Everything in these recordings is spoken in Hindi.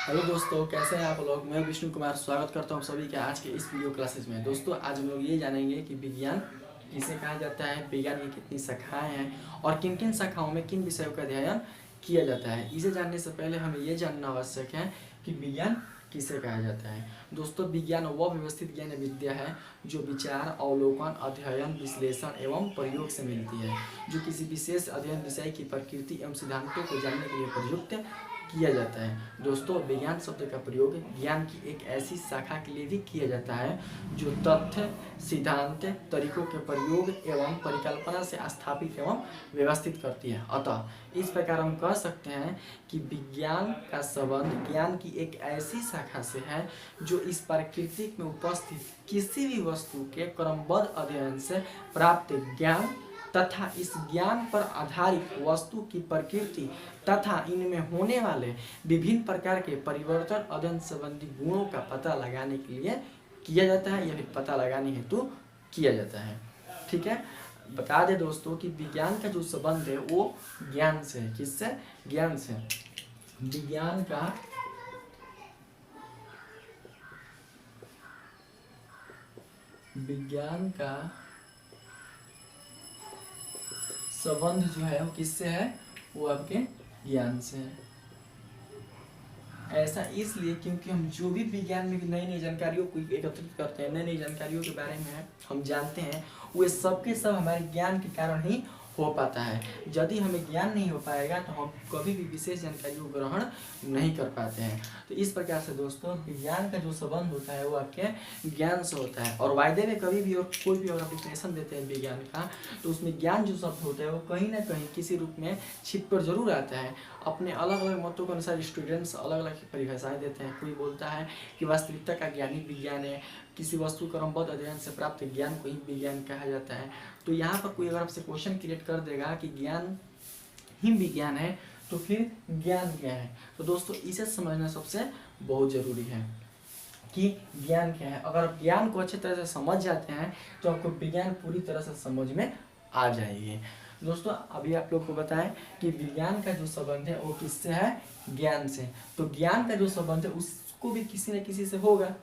हेलो दोस्तों, कैसे हैं आप लोग। मैं विष्णु कुमार स्वागत करता हूं सभी का आज के इस वीडियो क्लासेस में। दोस्तों, आज हम लोग ये जानेंगे कि विज्ञान किसे कहा जाता है, विज्ञान की कितनी शाखाएं हैं और किन किन शाखाओं में किन विषयों का अध्ययन किया जाता है। इसे जानने से पहले हमें ये जानना आवश्यक है कि विज्ञान किसे कहा जाता है। दोस्तों, विज्ञान वह व्यवस्थित ज्ञान विद्या है जो विचार, अवलोकन, अध्ययन, विश्लेषण एवं प्रयोग से मिलती है, जो किसी विशेष अध्ययन विषय की प्रकृति एवं सिद्धांतों को जानने के लिए प्रयुक्त किया जाता है। दोस्तों, विज्ञान शब्द का प्रयोग ज्ञान की एक ऐसी शाखा के लिए भी किया जाता है जो तथ्य, सिद्धांत, तरीकों के प्रयोग एवं परिकल्पना से स्थापित एवं व्यवस्थित करती है। अतः इस प्रकार हम कह सकते हैं कि विज्ञान का संबंध ज्ञान की एक ऐसी शाखा से है जो इस प्रकृति में उपस्थित किसी भी वस्तु के क्रमबद्ध अध्ययन से प्राप्त ज्ञान तथा इस ज्ञान पर आधारित वस्तु की प्रकृति तथा इनमें होने वाले विभिन्न प्रकार के परिवर्तन अध्ययन संबंधी गुणों का पता लगाने के लिए किया जाता है या फिर पता लगाने हेतु किया जाता है। ठीक है, बता दें दोस्तों कि विज्ञान का जो संबंध है वो ज्ञान से है। किससे? ज्ञान से। विज्ञान का संबंध जो है वो किससे है? वो आपके ज्ञान से है। ऐसा इसलिए क्योंकि हम जो भी विज्ञान में नई नई जानकारियों को एकत्रित करते हैं, नई नई जानकारियों के बारे में हम जानते हैं, वे सब के सब हमारे ज्ञान के कारण ही हो पाता है। यदि हमें ज्ञान नहीं हो पाएगा तो हम कभी भी विशेष जानकारियों को ग्रहण नहीं कर पाते हैं। तो इस प्रकार से दोस्तों, विज्ञान का जो संबंध होता है वो आपके ज्ञान से होता है। और वायदे में कभी भी और कोई भी अगर आप डिफिनेशन देते हैं विज्ञान का, तो उसमें ज्ञान जो शब्द होता है वो कहीं ना कहीं किसी रूप में छिप कर जरूर आता है। अपने अलग अलग मतों के अनुसार स्टूडेंट्स अलग अलग परिभाषाएं देते हैं। कोई बोलता है कि वास्तविकता का ज्ञान ही विज्ञान है, किसी वस्तु क्रमबद्ध अध्ययन से प्राप्त ज्ञान को ही विज्ञान कहा जाता है। तो यहाँ पर कोई अगर आपसे क्वेश्चन क्रिएट कर देगा कि ज्ञान ही विज्ञान है तो फिर ज्ञान क्या है, तो दोस्तों इसे समझना सबसे बहुत जरूरी है कि ज्ञान क्या है। अगर आप ज्ञान को अच्छी तरह से समझ जाते हैं तो आपको विज्ञान पूरी तरह से समझ में आ जाएगी। दोस्तों, अभी आप लोग को बताएं कि विज्ञान का जो संबंध है वो किससे है? ज्ञान से। तो ज्ञान का जो संबंध है उसको भी किसी न किसी से होगा,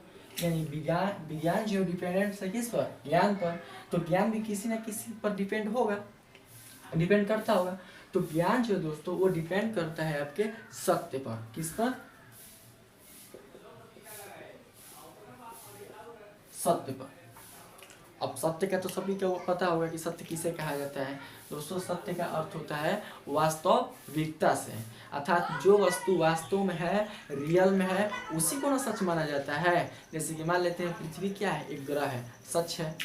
यानी विज्ञान जो डिपेंडेंट है किस पर? ज्ञान पर। तो ज्ञान भी किसी न किसी पर डिपेंड होगा, डिपेंड करता होगा। तो ज्ञान जो दोस्तों वो डिपेंड करता है आपके सत्य पर। किस पर? सत्य पर। अब सत्य का तो सभी को पता होगा कि सत्य किसे कहा जाता है। दोस्तों, सत्य का अर्थ होता है वास्तविकता से, अर्थात जो वस्तु वास्तव में है, रियल में है, उसी को ना सच माना जाता है। जैसे कि मान लेते हैं पृथ्वी क्या है? एक ग्रह है, सच है।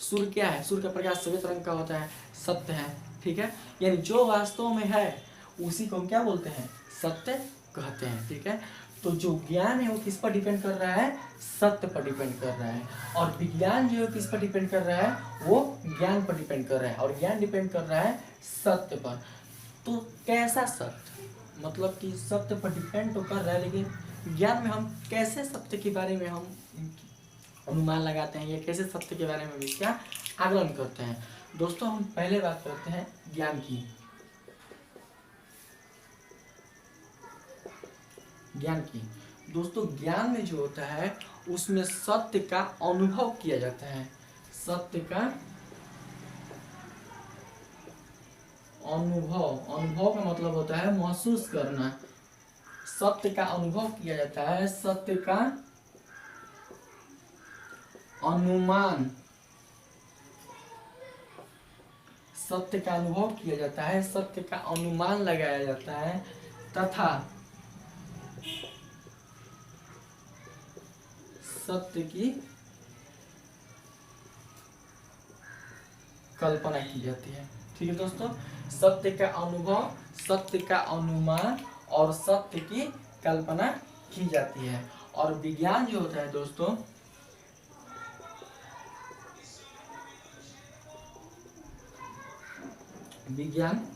सूर्य क्या है? सूर्य का प्रकाश श्वेत रंग का होता है, सत्य है। ठीक है, यानी जो वास्तव में है उसी को हम क्या बोलते हैं? सत्य कहते हैं। ठीक है, तो जो ज्ञान है वो किस पर डिपेंड कर रहा है? सत्य पर डिपेंड कर रहा है। और विज्ञान जो है किस पर डिपेंड कर रहा है? वो ज्ञान पर डिपेंड कर रहा है। और ज्ञान डिपेंड कर रहा है सत्य पर। तो कैसा सत्य? मतलब कि सत्य पर डिपेंड तो कर रहा है, लेकिन ज्ञान में हम कैसे सत्य के बारे में हम अनुमान लगाते हैं या कैसे सत्य के बारे में भी क्या आकलन करते हैं। दोस्तों, हम पहले बात करते हैं ज्ञान की। ज्ञान की दोस्तों, ज्ञान में जो होता है उसमें सत्य का अनुभव किया जाता है। सत्य का अनुभव का मतलब होता है महसूस करना। सत्य का अनुभव किया जाता है, सत्य का अनुमान, सत्य का अनुभव किया जाता है, सत्य का अनुमान लगाया जाता है तथा सत्य की कल्पना की जाती है। ठीक है दोस्तों, सत्य का अनुभव, सत्य का अनुमान और सत्य की कल्पना की जाती है। और विज्ञान जो होता है दोस्तों, विज्ञान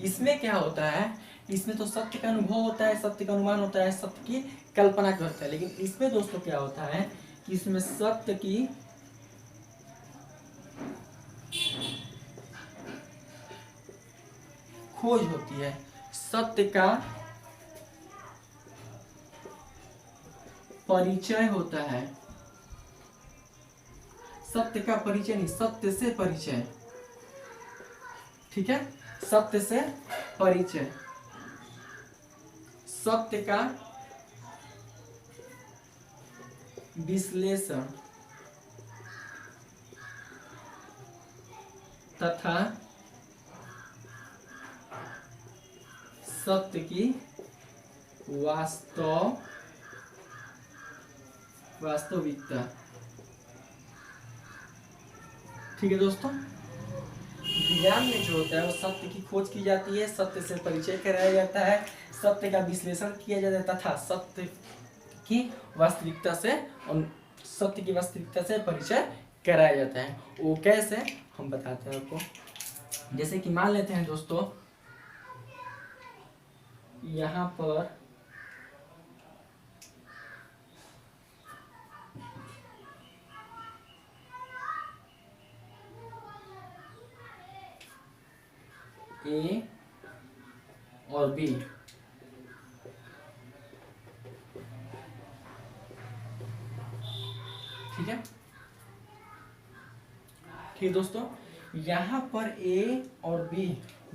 इसमें क्या होता है? इसमें तो सत्य का अनुभव होता है, सत्य का अनुमान होता है, सत्य की कल्पना करता है। लेकिन इसमें दोस्तों क्या होता है कि इसमें सत्य की खोज होती है, सत्य का परिचय होता है। सत्य का परिचय नहीं, सत्य से परिचय। ठीक है, सत्य से परिचय, सत्य का विश्लेषण तथा सत्य की वास्तविकता। ठीक है दोस्तों, विज्ञान में जो होता है वो सत्य की खोज की जाती है, सत्य से परिचय कराया जाता है, सत्य का विश्लेषण किया जाता है तथा सत्य की वास्तविकता से परिचय कराया जाता है। वो कैसे, हम बताते हैं आपको। जैसे कि मान लेते हैं दोस्तों, यहाँ पर ए और बी, ठीक है। ठीक दोस्तों, यहाँ पर ए और बी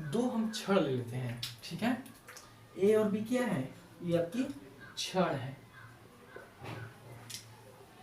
दो हम छड़ ले लेते हैं। ठीक है, ए और बी क्या है, ये आपकी छड़ है।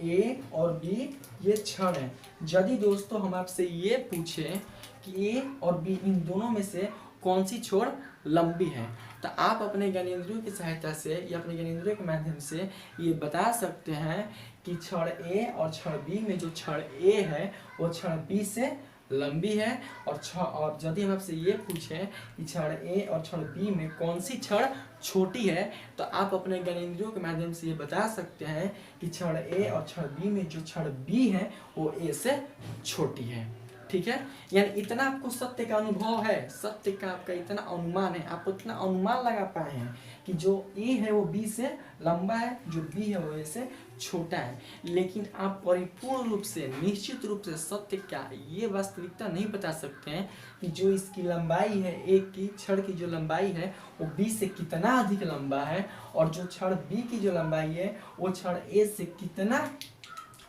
ए और बी ये छड़ है। यदि दोस्तों हम आपसे ये पूछे कि ए और बी इन दोनों में से कौन सी छोर लंबी है, तो आप अपने ज्ञानेंद्रियों की सहायता से या अपने ज्ञानेंद्रियों के माध्यम से ये बता सकते हैं कि छड़ ए और छड़ बी में जो छड़ ए है वो छड़ बी से लंबी है। और यदि हम आपसे ये पूछें कि छड़ ए और छड़ बी में कौन सी छड़ छोटी है, तो आप अपने ज्ञानेंद्रियों के माध्यम से ये बता सकते हैं कि छड़ ए और छड़ बी में जो छड़ बी है वो ए से छोटी है। ठीक है, यानी इतना आपको सत्य का अनुभव है, सत्य का आपका इतना अनुमान है, आप इतना अनुमान लगा पाए हैं कि जो ए है वो बी से लंबा है, जो बी है वो ए से छोटा है। लेकिन आप परिपूर्ण रूप से, निश्चित रूप से सत्य का ये वास्तविकता नहीं बता सकते हैं कि जो इसकी लंबाई है, एक की छड़ की जो लंबाई है वो बी से कितना अधिक लंबा है, और जो छड़ बी की जो लंबाई है वो छड़ ए से कितना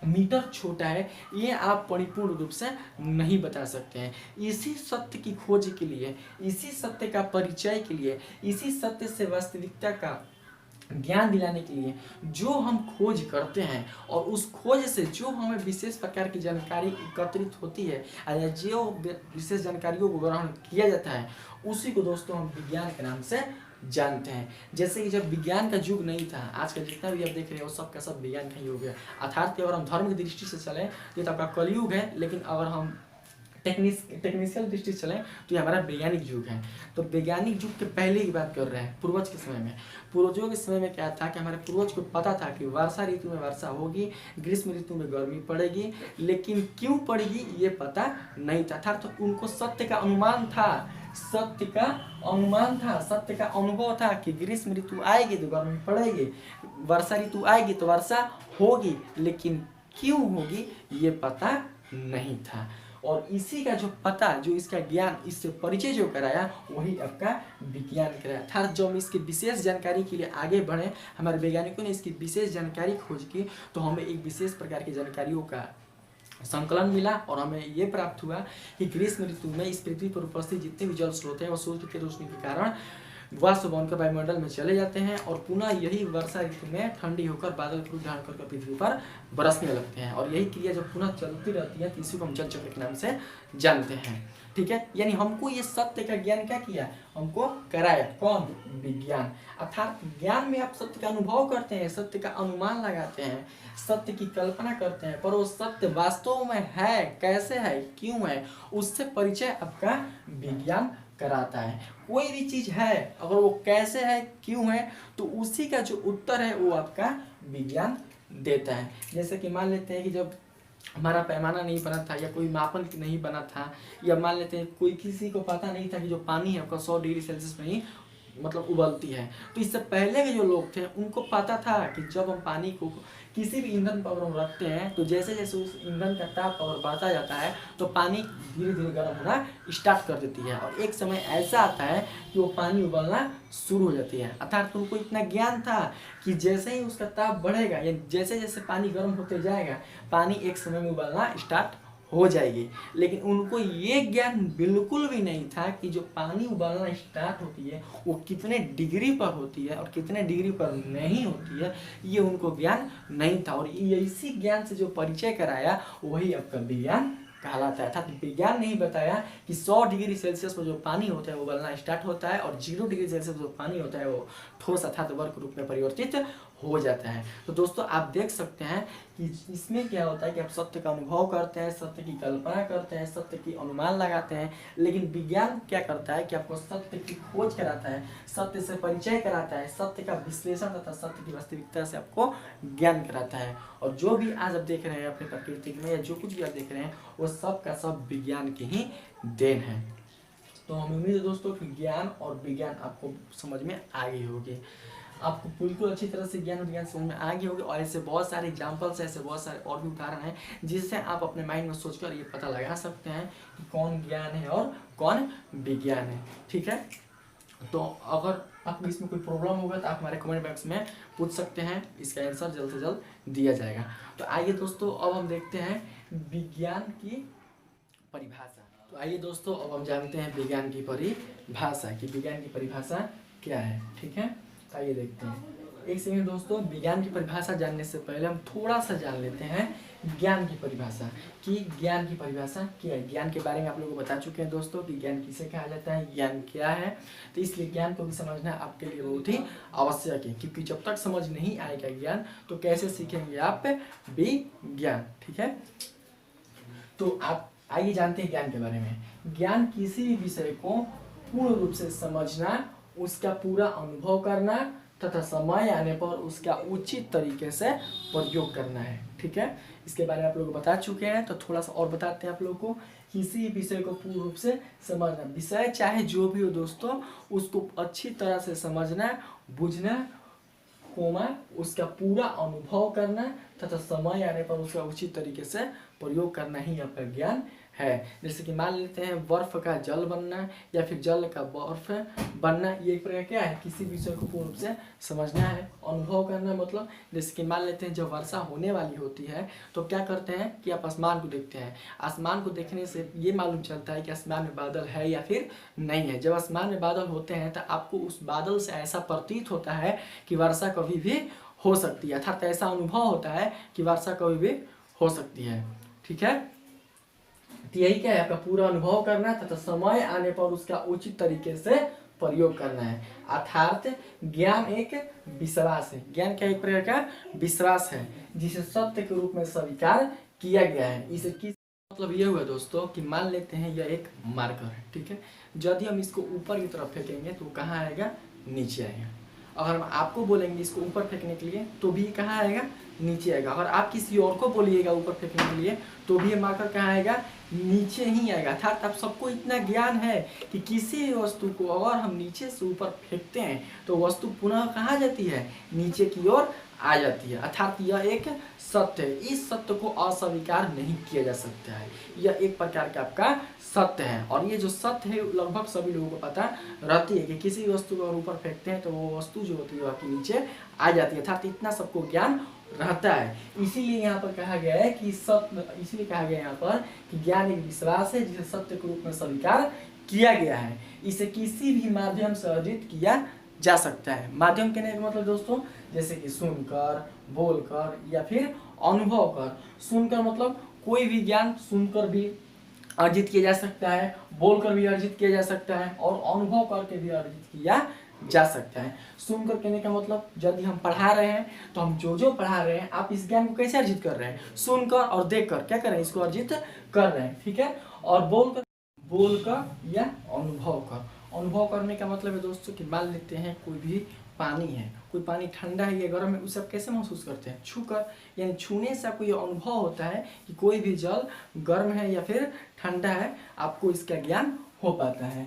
मीटर छोटा है, ये आप परिपूर्ण रूप से नहीं बता सकते हैं। इसी सत्य की खोज के लिए, इसी सत्य का परिचय के लिए, इसी सत्य से वास्तविकता का ज्ञान दिलाने के लिए जो हम खोज करते हैं और उस खोज से जो हमें विशेष प्रकार की जानकारी एकत्रित होती है, जो विशेष जानकारियों को ग्रहण किया जाता है, उसी को दोस्तों हम विज्ञान के नाम से जानते हैं। जैसे कि जब विज्ञान का युग नहीं था, आज का जितना भी आप देख रहे हो सब का सब विज्ञान का युग है। अर्थात अगर हम धर्म की दृष्टि से चलें तो ये तो आपका कलयुग है, लेकिन अगर हम टेक्निकल दृष्टि से चलें तो ये हमारा वैज्ञानिक युग है। तो वैज्ञानिक युग के पहले की बात कर रहे हैं, पूर्वज के समय में। पूर्वजों के समय में क्या था कि हमारे पूर्वज को पता था कि वर्षा ऋतु में वर्षा होगी, ग्रीष्म ऋतु में गर्मी पड़ेगी, लेकिन क्यों पड़ेगी ये पता नहीं था। तो उनको सत्य का अनुमान था, सत्य का अनुमान था, सत्य का अनुभव था कि ग्रीष्म ऋतु आएगी तो गर्मी पड़ेगी, वर्षा ऋतु आएगी तो वर्षा होगी, लेकिन क्यों होगी ये पता नहीं था। और इसी का जो पता, जो इसका ज्ञान, इससे परिचय जो कराया, वही आपका विज्ञान कराया था। जब हम इसकी विशेष जानकारी के लिए आगे बढ़े, हमारे वैज्ञानिकों ने इसकी विशेष जानकारी खोज की, तो हमें एक विशेष प्रकार की जानकारियों का संकलन मिला और हमें ये प्राप्त हुआ कि ग्रीष्म ऋतु में इस पृथ्वी पर उपस्थित जितने भी जल स्रोत हैं वो सूर्य की रोशनी के कारण वाष्प बनकर वायुमंडल में चले जाते हैं, और पुनः यही वर्षा ऋतु में ठंडी होकर बादल के रूप धारण कर पृथ्वी पर बरसने लगते हैं। और यही क्रिया जब पुनः चलती रहती है तो इसी को हम जल चक्र के नाम से जानते हैं। ठीक है, यानी हमको ये सत्य का ज्ञान क्या किया, हमको कराया, कौन, विज्ञान। अर्थात ज्ञान में आप सत्य का अनुभव करते हैं, सत्य का अनुमान लगाते हैं, सत्य की कल्पना करते हैं, पर वो सत्य वास्तव में है, कैसे है, क्यों है, उससे परिचय आपका विज्ञान कराता है। कोई भी चीज है अगर वो कैसे है, क्यों है, तो उसी का जो उत्तर है वो आपका विज्ञान देता है। जैसे कि मान लेते हैं कि जब हमारा पैमाना नहीं बना था या कोई मापन नहीं बना था, या मान लेते हैं कोई किसी को पता नहीं था कि जो पानी है आपका 100 डिग्री सेल्सियस में ही मतलब उबलती है। तो इससे पहले के जो लोग थे उनको पता था कि जब हम पानी को किसी भी ईंधन पर हम रखते हैं तो जैसे जैसे उस ईंधन का ताप और बढ़ता जाता है तो पानी धीरे धीरे गर्म होना स्टार्ट कर देती है, और एक समय ऐसा आता है कि वो पानी उबलना शुरू हो जाती है। अर्थात उनको इतना ज्ञान था कि जैसे ही उसका ताप बढ़ेगा या जैसे जैसे पानी गर्म होते जाएगा पानी एक समय में उबलना स्टार्ट हो जाएगी। लेकिन उनको ये ज्ञान बिल्कुल भी नहीं था कि जो पानी उबालना स्टार्ट होती है वो कितने डिग्री पर होती है और कितने डिग्री पर नहीं होती है, ये उनको ज्ञान नहीं था। और इसी ज्ञान से जो परिचय कराया वही आपका विज्ञान कहलाता है। अर्थात विज्ञान ने ही बताया कि 100 डिग्री सेल्सियस पर जो पानी होता है वो उबलना स्टार्ट होता है और 0 डिग्री सेल्सियस पर जो पानी होता है वो ठोस अर्थात वर्क रूप में परिवर्तित हो जाता है। तो दोस्तों आप देख सकते हैं कि इसमें क्या होता है कि आप सत्य का अनुभव करते हैं, सत्य की कल्पना करते हैं, सत्य की अनुमान लगाते हैं, लेकिन विज्ञान क्या करता है कि आपको सत्य की खोज कराता है, सत्य से परिचय कराता है, सत्य का विश्लेषण तथा सत्य की वास्तविकता से आपको ज्ञान कराता है। और जो भी आज आप देख रहे हैं अपने प्रकृति में या जो कुछ भी आप देख रहे हैं वो सब का सब विज्ञान की ही देन है। तो हम उम्मीद है दोस्तों कि ज्ञान और विज्ञान आपको समझ में आ गई होगी, आपको बिल्कुल अच्छी तरह से ज्ञान और विज्ञान समझ में आ गई होगी। और ऐसे बहुत सारे एग्जाम्पल्स ऐसे बहुत सारे और भी उदाहरण हैं जिससे आप अपने माइंड में सोचकर ये पता लगा सकते हैं कि कौन ज्ञान है और कौन विज्ञान है। ठीक है, तो अगर आपको इसमें कोई प्रॉब्लम होगा तो आप हमारे कमेंट बॉक्स में पूछ सकते हैं, इसका आंसर जल्द से जल्द दिया जाएगा। तो आइए दोस्तों अब हम देखते हैं विज्ञान की परिभाषा। तो आइए दोस्तों अब हम जानते हैं विज्ञान की परिभाषा कि विज्ञान की परिभाषा क्या है। ठीक है, तो आइए देखते हैं। एक सेकंड दोस्तों, विज्ञान की परिभाषा जानने से पहले हम थोड़ा सा जान लेते हैं ज्ञान की परिभाषा कि ज्ञान की परिभाषा क्या है। ज्ञान के बारे में आप लोगों को बता चुके हैं दोस्तों कि ज्ञान किसे कहा जाता है, ज्ञान क्या है। तो इसलिए ज्ञान को भी समझना आपके लिए बहुत ही आवश्यक है, क्योंकि जब तक समझ नहीं आएगा ज्ञान तो कैसे सीखेंगे आप विज्ञान। ठीक है, तो आप आइए जानते हैं ज्ञान के बारे में। ज्ञान किसी भी विषय को पूर्ण रूप से समझना, उसका पूरा अनुभव करना तथा समय आने पर उसका उचित तरीके से प्रयोग करना है। ठीक है, इसके बारे में आप लोग बता चुके हैं, तो थोड़ा सा और बताते हैं आप लोगों को। किसी विषय को पूर्ण रूप से समझना, विषय चाहे जो भी हो दोस्तों उसको अच्छी तरह से समझना, बुझना, उसका पूरा अनुभव करना तथा समय आने पर उसका उचित तरीके से प्रयोग करना ही आपका ज्ञान है। जैसे कि मान लेते हैं बर्फ का जल बनना या फिर जल का बर्फ बनना, ये एक प्रकार क्या है, किसी विषय को पूर्ण रूप से समझना है। अनुभव करना मतलब जैसे कि मान लेते हैं जब वर्षा होने वाली होती है तो क्या करते हैं कि आप आसमान को देखते हैं। आसमान को देखने से ये मालूम चलता है कि आसमान में बादल है या फिर नहीं है। जब आसमान में बादल होते हैं तो आपको उस बादल से ऐसा प्रतीत होता है कि वर्षा कभी भी हो सकती है, अर्थात ऐसा अनुभव होता है कि वर्षा कभी भी हो सकती है। ठीक है, तो यही क्या है, आपका पूरा अनुभव करना तथा समय आने पर उसका उचित तरीके से प्रयोग करना है। अर्थात ज्ञान एक विश्वास है। ज्ञान क्या एक प्रकार का विश्वास है जिसे सत्य के रूप में स्वीकार किया गया है। इसे किस मतलब ये हुआ दोस्तों कि मान लेते हैं यह एक मार्कर है। ठीक है, यदि हम इसको ऊपर की तरफ फेंकेंगे तो कहाँ आएगा, नीचे आएगा। अगर हम आपको बोलेंगे इसको ऊपर फेंकने के लिए तो भी कहाँ आएगा, नीचे आएगा। अगर आप किसी और को बोलिएगा ऊपर फेंकने के लिए तो भी ये मार्कर कहाँ आएगा, नीचे ही आएगा। अर्थात आप सबको इतना ज्ञान है कि किसी भी वस्तु को अगर हम नीचे से ऊपर फेंकते हैं तो वस्तु पुनः कहाँ जाती है, नीचे की ओर आ जाती है। अर्थात यह एक सत्य है, इस सत्य को अस्वीकार नहीं किया जा सकता है। यह एक प्रकार का आपका सत्य है, और ये जो सत्य है लगभग सभी लोगों को पता रहती है कि किसी वस्तु को ऊपर फेंकते हैं तो वो वस्तु जो होती है वो आपके नीचे आ जाती है। अर्थात इतना सबको ज्ञान रहता है। इसीलिए यहाँ पर कहा गया है कि सत्य, इसीलिए कहा गया है यहाँ पर कि ज्ञान एक विश्वास है जिसे सत्य के रूप में स्वीकार किया गया है। इसे किसी भी माध्यम से अर्जित किया जा सकता है। माध्यम कहने का मतलब दोस्तों जैसे कि सुनकर, बोलकर या फिर अनुभव कर। सुनकर मतलब कोई भी ज्ञान सुनकर भी अर्जित किया जा सकता है, बोलकर भी अर्जित किया जा सकता है और अनुभव करके भी अर्जित किया जा सकता है। सुनकर कहने का मतलब यदि हम पढ़ा रहे हैं तो हम जो पढ़ा रहे हैं आप इस ज्ञान को कैसे अर्जित कर रहे हैं, सुनकर और देखकर क्या कर रहे हैं, इसको अर्जित कर रहे हैं। ठीक है, और बोलकर या अनुभव कर। अनुभव करने का मतलब है दोस्तों कि मान लेते हैं कोई भी पानी है, कोई पानी ठंडा है या गर्म है, उसे आप कैसे महसूस करते हैं, छूकर। यानी छूने से आपको ये अनुभव होता है कि कोई भी जल गर्म है या फिर ठंडा है, आपको इसका ज्ञान हो पाता है।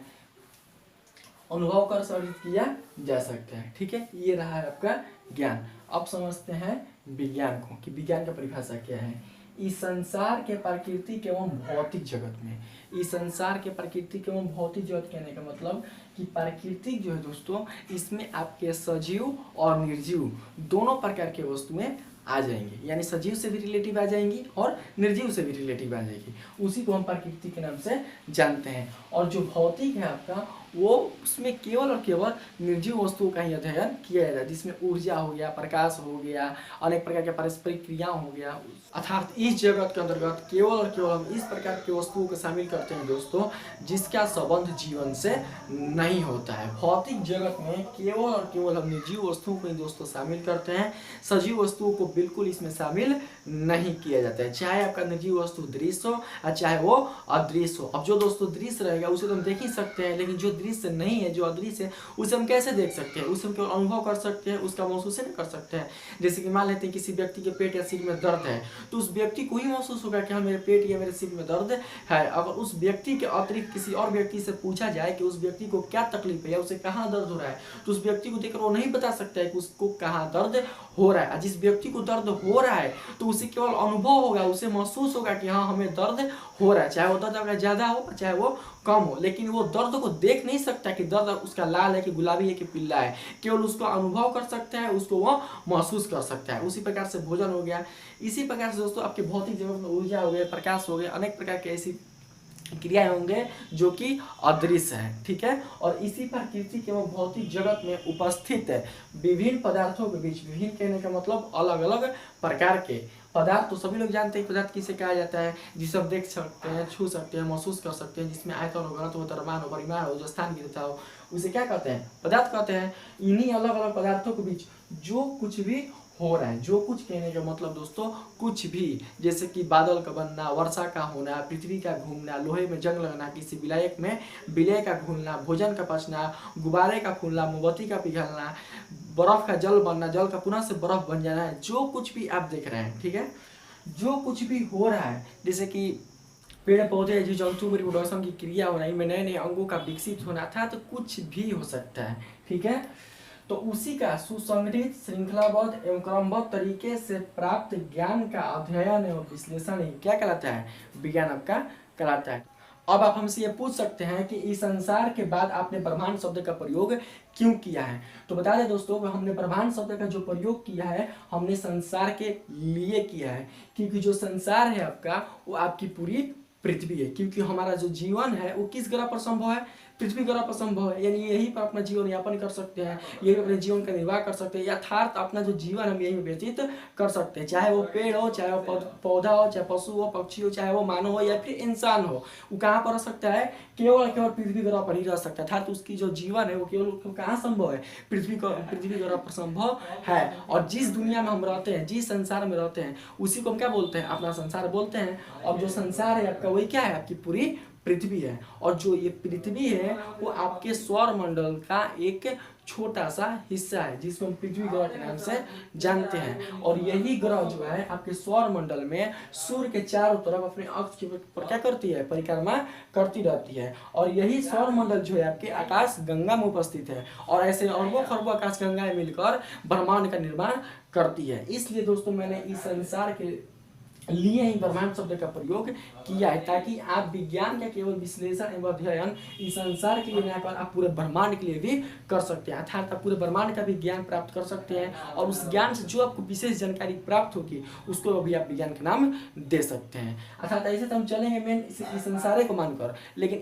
अनुभव कर अर्जित किया जा सकता है। ठीक है, ये रहा है आपका ज्ञान। अब समझते हैं विज्ञान को कि विज्ञान का परिभाषा क्या है। इस संसार के प्राकृतिक एवं भौतिक जगत में, इस संसार के प्राकृतिक एवं भौतिक जगत कहने का मतलब कि प्राकृतिक जो है दोस्तों, इसमें आपके सजीव और निर्जीव दोनों प्रकार के वस्तुएं आ जाएंगी, यानी सजीव से भी रिलेटिव आ जाएंगी और निर्जीव से भी रिलेटिव आ जाएगी। उसी को हम प्रकृति के नाम से जानते हैं। और जो भौतिक है आपका, वो उसमें केवल और केवल निर्जीव वस्तुओं का ही अध्ययन किया जाता है, जिसमें ऊर्जा हो गया, प्रकाश हो गया, अनेक प्रकार के पारस्परिक क्रियाओं हो गया। अर्थात इस जगत के अंतर्गत केवल और केवल हम इस प्रकार की वस्तुओं को शामिल करते हैं दोस्तों, जिसका संबंध जीवन से नहीं होता है। भौतिक जगत में केवल और केवल हम निर्जीव वस्तुओं को ही दोस्तों शामिल करते हैं, सजीव वस्तुओं को बिल्कुल इसमें शामिल नहीं किया जाता है। चाहे आपका निर्जीव वस्तु दृश्य हो और चाहे वो अदृश्य हो। अब जो दोस्तों दृश्य रहेगा उसे तो हम देख ही सकते हैं, लेकिन जो दृश्य नहीं है, जो अदृश्य है, उसे हम कैसे देख सकते हैं? उसे हम केवल अनुभव कर सकते हैं, उसका महसूस नहीं कर सकते हैं। जैसे कि मान लेते हैं किसी व्यक्ति के पेट या सिर में दर्द है, तो उस व्यक्ति को ही महसूस होगा कि हाँ मेरे पेट या मेरे सिर में दर्द है। अगर उस व्यक्ति के अतिरिक्त किसी और व्यक्ति से पूछा जाए कि उस व्यक्ति को क्या तकलीफ है या उसे कहाँ दर्द हो रहा है, तो उस व्यक्ति को देखकर वो नहीं बता सकता है कि उसको कहाँ दर्द हो रहा है। जिस व्यक्ति को दर्द हो रहा है तो उसे केवल अनुभव होगा, उसे महसूस होगा कि हाँ हमें दर्द हो रहा है, चाहे वो दर्द अगर ज्यादा हो चाहे वो कम हो, लेकिन वो दर्द को देख नहीं सकता कि दर्द उसका लाल है कि गुलाबी है कि पीला है। केवल उसको अनुभव कर सकता है, उसको वो महसूस कर सकता है। उसी प्रकार से भोजन हो गया। इसी प्रकार से दोस्तों आपके भौतिक जगत में ऊर्जा हो गया, प्रकाश हो गया, अनेक प्रकार के ऐसी क्रियाएं होंगे जो कि अदृश्य है। ठीक है, और इसी प्राकृतिक एवं भौतिक जगत में उपस्थित विभिन्न पदार्थों के बीच, विभिन्न कहने का मतलब अलग अलग प्रकार के पदार्थ, तो सभी लोग जानते हैं पदार्थ किसे कहा जाता है, जिसे हम देख सकते हैं, छू सकते हैं, महसूस कर सकते हैं, जिसमें आयतन हो, घनत्व हो, द्रव्यमान हो, परिमाण हो, जो स्थान गिरता हो, उसे क्या कहते हैं? पदार्थ कहते हैं। इन्हीं अलग अलग पदार्थों के बीच जो कुछ भी हो रहा है, जो कुछ कहने का मतलब दोस्तों कुछ भी, जैसे कि बादल का बनना, वर्षा का होना, पृथ्वी का घूमना, लोहे में जंग लगना, किसी विलायक में विलय का घूमना, भोजन का पचना, गुब्बारे का फूलना, मोमबत्ती का पिघलना, बर्फ का जल बनना, जल का पुनः से बर्फ बन जाना है, जो कुछ भी आप देख रहे हैं। ठीक है, जो कुछ भी हो रहा है, जैसे कि पेड़ पौधे, जीव जंतु में रिप्रोडक्शन की क्रिया होना, इनमें नए नए अंगों का विकसित होना था, तो कुछ भी हो सकता है। ठीक है, तो उसी का सुसंगठित, श्रृंखलाबद्ध एवं क्रमबद्ध तरीके से प्राप्त ज्ञान का अध्ययन एवं विश्लेषण ही क्या कहलाता है? विज्ञान आपका कहलाता है। अब आप हमसे ये पूछ सकते हैं कि इस संसार के बाद आपने ब्रह्मांड शब्द का प्रयोग क्यों किया है? तो बता दें दोस्तों कि हमने ब्रह्मांड शब्द का जो प्रयोग किया है, हमने संसार के लिए किया है, क्योंकि जो संसार है आपका वो आपकी पूरी पृथ्वी है। क्योंकि हमारा जो जीवन है वो किस ग्रह पर संभव है? पृथ्वी ग्रह पर संभव है, यानी यहीं पर अपना जीवन यापन कर सकते हैं, यहीं अपने जीवन का निर्वाह कर सकते हैं, यथार्थ अपना जो जीवन हम यहीं व्यतीत कर सकते हैं। चाहे वो पेड़ हो, चाहे वो पौधा हो, चाहे पशु हो, पक्षी हो, चाहे वो मानव हो या फिर इंसान हो, वो कहाँ पर रह सकता है? केवल केवल पृथ्वी ग्रह पर ही रह सकता है। अर्थात उसकी जो जीवन है वो केवल कहाँ संभव है? पृथ्वी ग्रह पर संभव है। और जिस दुनिया में हम रहते हैं, जिस संसार में रहते हैं, उसी को हम क्या बोलते हैं? अपना संसार बोलते हैं। और जो संसार है आपका वही क्या है? आपकी पूरी पृथ्वी है। और जो ये पृथ्वी है वो आपके सौर मंडल का एक छोटा सा हिस्सा है, जिसको हम पृथ्वी ग्रह के नाम से जानते हैं। और यही ग्रह जो है आपके सौर मंडल में सूर्य के चारों तरफ अपने अक्ष के पर क्या करती है? परिक्रमा करती रहती है। और यही सौर मंडल जो है आपके आकाश गंगा में उपस्थित है। और ऐसे अरबों खरबों आकाश गंगाएं मिलकर ब्रह्मांड का निर्माण करती है। इसलिए दोस्तों मैंने इस संसार के लिए ही ब्रह्मांड शब्द का प्रयोग किया है, ताकि आप विज्ञान का केवल विश्लेषण एवं अध्ययन इस संसार के लिए न कर आप पूरे ब्रह्मांड के लिए भी कर सकते हैं। अर्थात आप पूरे ब्रह्मांड का भी ज्ञान प्राप्त कर सकते हैं, और उस ज्ञान से जो आपको विशेष जानकारी प्राप्त होगी उसको भी आप विज्ञान का नाम दे सकते हैं। अर्थात ऐसे तो हम चलेंगे मेन इस संसार को मानकर, लेकिन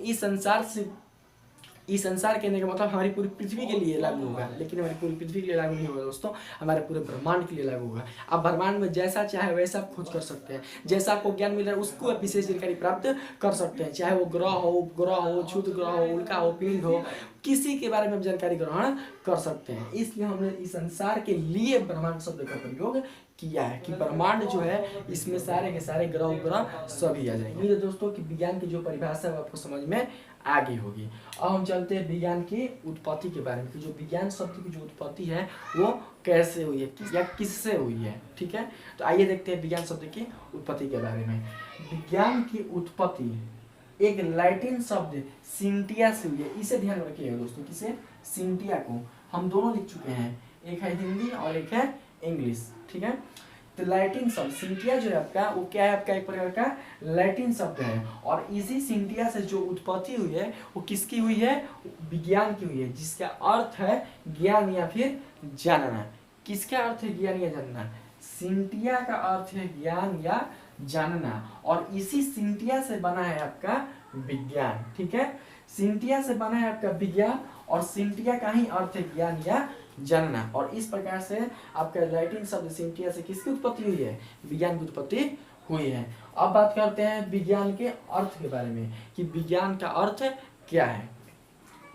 इस संसार कहने का मतलब हमारी पूरी पृथ्वी के लिए लागू होगा, लेकिन हमारी पूरी पृथ्वी के लिए लागू नहीं होगा दोस्तों, हमारे पूरे ब्रह्मांड के लिए लागू होगा। आप ब्रह्मांड में जैसा चाहे वैसा आप खोज कर सकते हैं, जैसा आपको ज्ञान मिल रहा है उसको आप विशेष जानकारी प्राप्त कर सकते हैं। चाहे वो ग्रह हो, उपग्रह हो, क्षुद्र ग्रह हो, उल्का हो, पिंड हो, किसी के बारे में जानकारी ग्रहण कर सकते हैं। इसलिए हमने इस संसार के लिए ब्रह्मांड शब्द का प्रयोग किया है कि ब्रह्मांड जो है इसमें सारे के सारे ग्रह उपग्रह सभी आ जाएंगे। उम्मीद है दोस्तों कि विज्ञान की जो परिभाषा है वो आपको समझ में आ गई होगी। अब हम चलते हैं विज्ञान की उत्पत्ति के बारे में, कि जो विज्ञान शब्द की जो उत्पत्ति है वो कैसे हुई है या किससे हुई है। ठीक है, तो आइए देखते हैं विज्ञान शब्द की उत्पत्ति के बारे में। विज्ञान की उत्पत्ति एक लैटिन शब्द सिंटिया से हुई है। इसे ध्यान रखिएगा दोस्तों, किसे, सिंटिया को हम दोनों लिख चुके हैं, एक है हिंदी और एक है इंग्लिश, ठीक है। तो लैटिन शब्द सिंटिया जो है आपका, वो क्या है आपका, एक प्रकार का लैटिन शब्द है। और इसी सिंटिया से जो उत्पत्ति हुई है वो किसकी हुई है, विज्ञान की हुई है, जिसका अर्थ है ज्ञान या फिर जानना। किसका अर्थ है ज्ञान या जानना, सिंटिया का अर्थ है ज्ञान या जानना। और इसी सिंटिया से बना है आपका विज्ञान, ठीक है। सिंटिया से बना है आपका विज्ञान और सिंटिया का ही अर्थ है ज्ञान या जानना। और इस प्रकार से आपका लैटिन शब्द सिंटिया से किसकी उत्पत्ति हुई है, विज्ञान की उत्पत्ति हुई है। अब बात करते हैं विज्ञान के अर्थ के बारे में कि विज्ञान का अर्थ क्या है।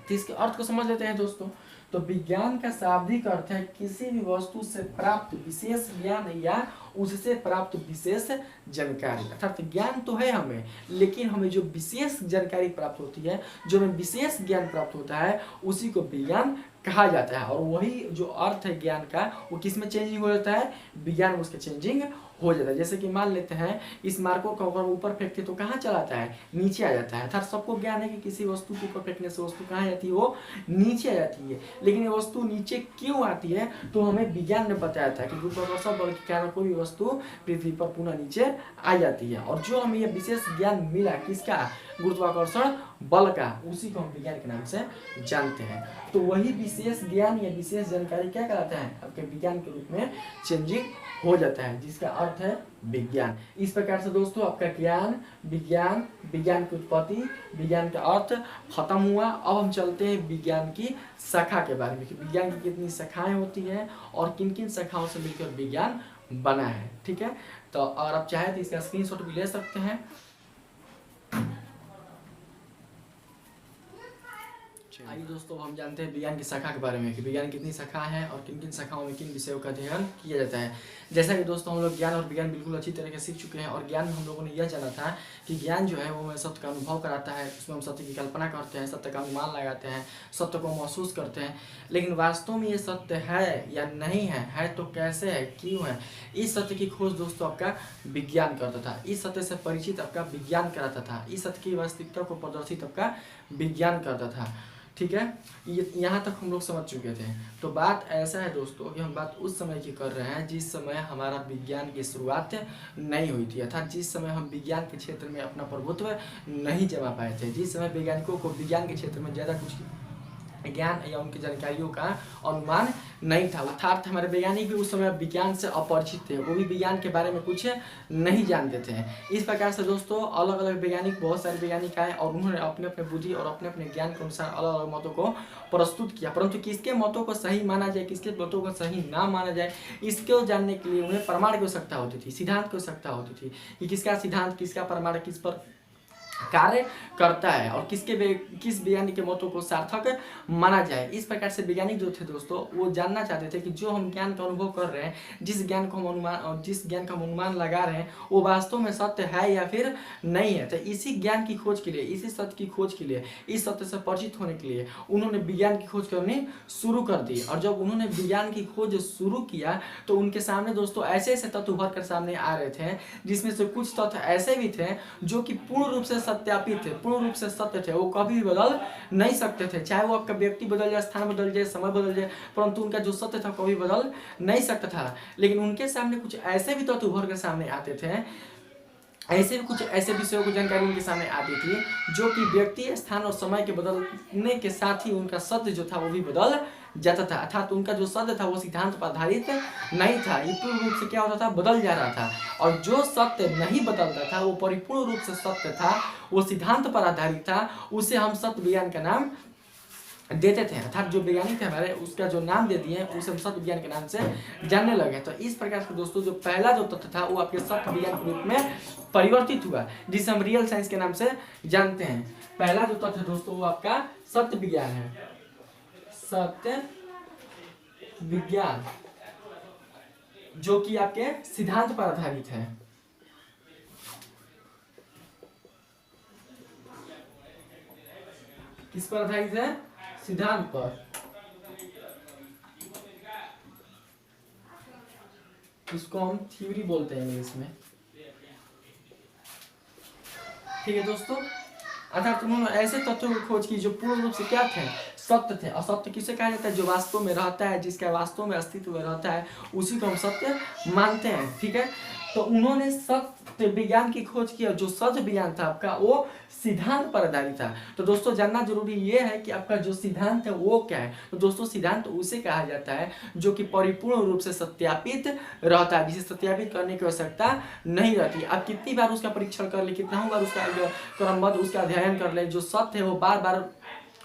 तो इसके अर्थ को समझ लेते हैं दोस्तों। तो विज्ञान का शाब्दिक अर्थ है किसी भी वस्तु से प्राप्त विशेष ज्ञान या उससे प्राप्त विशेष जानकारी। अर्थात ज्ञान तो है हमें, लेकिन हमें जो विशेष जानकारी प्राप्त होती है, जो हमें विशेष ज्ञान प्राप्त होता है, उसी को विज्ञान कहा जाता है। और वही जो अर्थ है ज्ञान का, वो किस में चेंजिंग हो जाता है, विज्ञान में उसका चेंजिंग हो जाता है। जैसे कि मान लेते हैं इस मार्को को अगर ऊपर फेंकते तो कहाँ चला जाता है, नीचे आ जाता है। अर्थात सबको ज्ञान है कि किसी वस्तु के ऊपर फेंकने से वस्तु कहाँ जाती है, वो नीचे आ जाती है। लेकिन ये वस्तु नीचे क्यों आती है, तो हमें विज्ञान ने बताया था कि गुरुत्वाकर्षण बल के कारण कोई भी वस्तु पृथ्वी पर पुनः नीचे आ जाती है। और जो हमें ये विशेष ज्ञान मिला किसका, गुरुत्वाकर्षण बल का, उसी को हम विज्ञान के नाम से जानते हैं। तो वही विशेष ज्ञान या विशेष जानकारी क्या कहलाता है, आपके विज्ञान के रूप में चेंजिंग हो जाता है, जिसका अर्थ है विज्ञान। इस प्रकार से दोस्तों आपका ज्ञान, विज्ञान, विज्ञान की उत्पत्ति, विज्ञान का अर्थ खत्म हुआ। अब हम चलते हैं विज्ञान की शाखा के बारे में कि विज्ञान की कितनी शाखाएं होती हैं और किन किन शाखाओं से मिलकर विज्ञान बना है, ठीक है। तो और आप चाहे तो इसका स्क्रीनशॉट भी ले सकते हैं। आइए दोस्तों, हम जानते हैं विज्ञान की शाखा के बारे में कि विज्ञान कितनी शाखा है और किन किन शाखाओं में किन विषयों का अध्ययन किया जाता है। जैसा कि दोस्तों हम लोग ज्ञान और विज्ञान बिल्कुल अच्छी तरह से सीख चुके हैं। और ज्ञान में हम लोगों ने यह जाना था कि ज्ञान जो है वो हमें सत्य का अनुभव कराता है, उसमें हम सत्य की कल्पना करते हैं, सत्य का अनुमान लगाते हैं, सत्य को महसूस करते हैं। लेकिन वास्तव में ये सत्य है या नहीं है तो कैसे है, क्यों है, इस सत्य की खोज दोस्तों आपका विज्ञान करता था। इस सत्य से परिचित आपका विज्ञान कराता था। इस सत्य की वास्तविकता को प्रदर्शित आपका विज्ञान करता था, ठीक है। ये यहाँ तक हम लोग समझ चुके थे। तो बात ऐसा है दोस्तों कि हम बात उस समय की कर रहे हैं जिस समय हमारा विज्ञान की शुरुआत नहीं हुई थी, अर्थात जिस समय हम विज्ञान के क्षेत्र में अपना प्रभुत्व नहीं जमा पाए थे, जिस समय वैज्ञानिकों को विज्ञान के क्षेत्र में ज़्यादा कुछ ज्ञान या उनकी जानकारियों का अनुमान नहीं था। अर्थात हमारे वैज्ञानिक भी उस समय विज्ञान से अपरिचित थे, वो भी विज्ञान के बारे में कुछ नहीं जानते थे। इस प्रकार से दोस्तों अलग अलग वैज्ञानिक, बहुत सारे वैज्ञानिक आए और उन्होंने अपने अपने बुद्धि और अपने अपने ज्ञान के अनुसार अलग अलग मतों को प्रस्तुत किया। परंतु किसके मतों को सही माना जाए, किसके मतों को सही ना माना जाए, इसको जानने के लिए उन्हें प्रमाण की आवश्यकता होती थी, सिद्धांत की आवश्यकता होती थी कि किसका सिद्धांत, किसका प्रमाण किस पर कार्य करता है और किस वैज्ञानिक के मतों को सार्थक माना जाए। इस प्रकार से वैज्ञानिक जो थे दोस्तों वो जानना चाहते थे कि जो हम ज्ञान का अनुभव कर रहे हैं, जिस ज्ञान का हम अनुमान लगा रहे हैं, वो वास्तव में सत्य है या फिर नहीं है। तो इसी ज्ञान की खोज के लिए, इसी सत्य की खोज के लिए, इस सत्य से परिचित होने के लिए उन्होंने विज्ञान की खोज करनी शुरू कर दी। और जब उन्होंने विज्ञान की खोज शुरू किया तो उनके सामने दोस्तों ऐसे ऐसे तत्व उभर कर सामने आ रहे थे, जिसमें से कुछ तथ्य ऐसे भी थे जो कि पूर्ण रूप से सत्यापित थे, पूर्ण रूप से सत्य थे, वो कभी भी बदल नहीं सकते थे। चाहे वो आपका व्यक्ति बदल जाए, स्थान बदल जाए, समय बदल जाए, परंतु उनका जो सत्य था कभी बदल नहीं सकता था। लेकिन उनके सामने कुछ ऐसे भी तत्व उभर कर सामने आते थे, कुछ ऐसे विषयों को जानकारी उनके सामने आती थी जो कि व्यक्ति, स्थान और समय के बदलने के साथ ही उनका सत्य जो था वो भी बदल जाता था। अर्थात उनका जो सत्य था वो सिद्धांत पर आधारित नहीं था, ये पूर्ण रूप से क्या होता था, बदल जा रहा था। और जो सत्य नहीं बदलता था वो परिपूर्ण रूप से सत्य था, वो सिद्धांत पर आधारित था, उसे हम सत्य विज्ञान का नाम देते थे। अर्थात जो वैज्ञानिक थे हमारे, उसका जो नाम दे दिए उसे हम सत्य विज्ञान के नाम से जानने लगे। तो इस प्रकार से दोस्तों जो पहला जो तत्व था वो आपके सत्य विज्ञान के रूप में परिवर्तित हुआ, जिसे हम रियल साइंस के नाम से जानते हैं। पहला जो तत्व दोस्तों वो आपका सत्य विज्ञान है, सत्य विज्ञान, जो कि आपके सिद्धांत पर आधारित है। किस पर आधारित है, सिद्धांत पर। इसको हम थ्योरी बोलते हैं इंग्लिश में, ठीक है दोस्तों। अर्थात उन्होंने ऐसे तत्वों की खोज की जो पूर्ण रूप से क्या थे, सत्य थे। और सत्य किसे कहा जाता है, जो वास्तव में रहता है, जिसका वास्तव में अस्तित्व में रहता है, उसी को हम सत्य मानते हैं। ठीक है, तो उन्होंने सत्य विज्ञान की खोज की और जो सत्य विज्ञान था आपका वो सिद्धांत पर आधारित था। तो दोस्तों जानना जरूरी ये है कि आपका जो सिद्धांत है वो क्या है। तो दोस्तों सिद्धांत उसे कहा जाता है जो कि परिपूर्ण रूप से सत्यापित रहता है, जिसे सत्यापित करने की आवश्यकता नहीं रहती। आप कितनी बार उसका परीक्षण कर ले, कितना बार उसका क्रमबद्ध उसका अध्ययन कर ले, जो सत्य है वो बार बार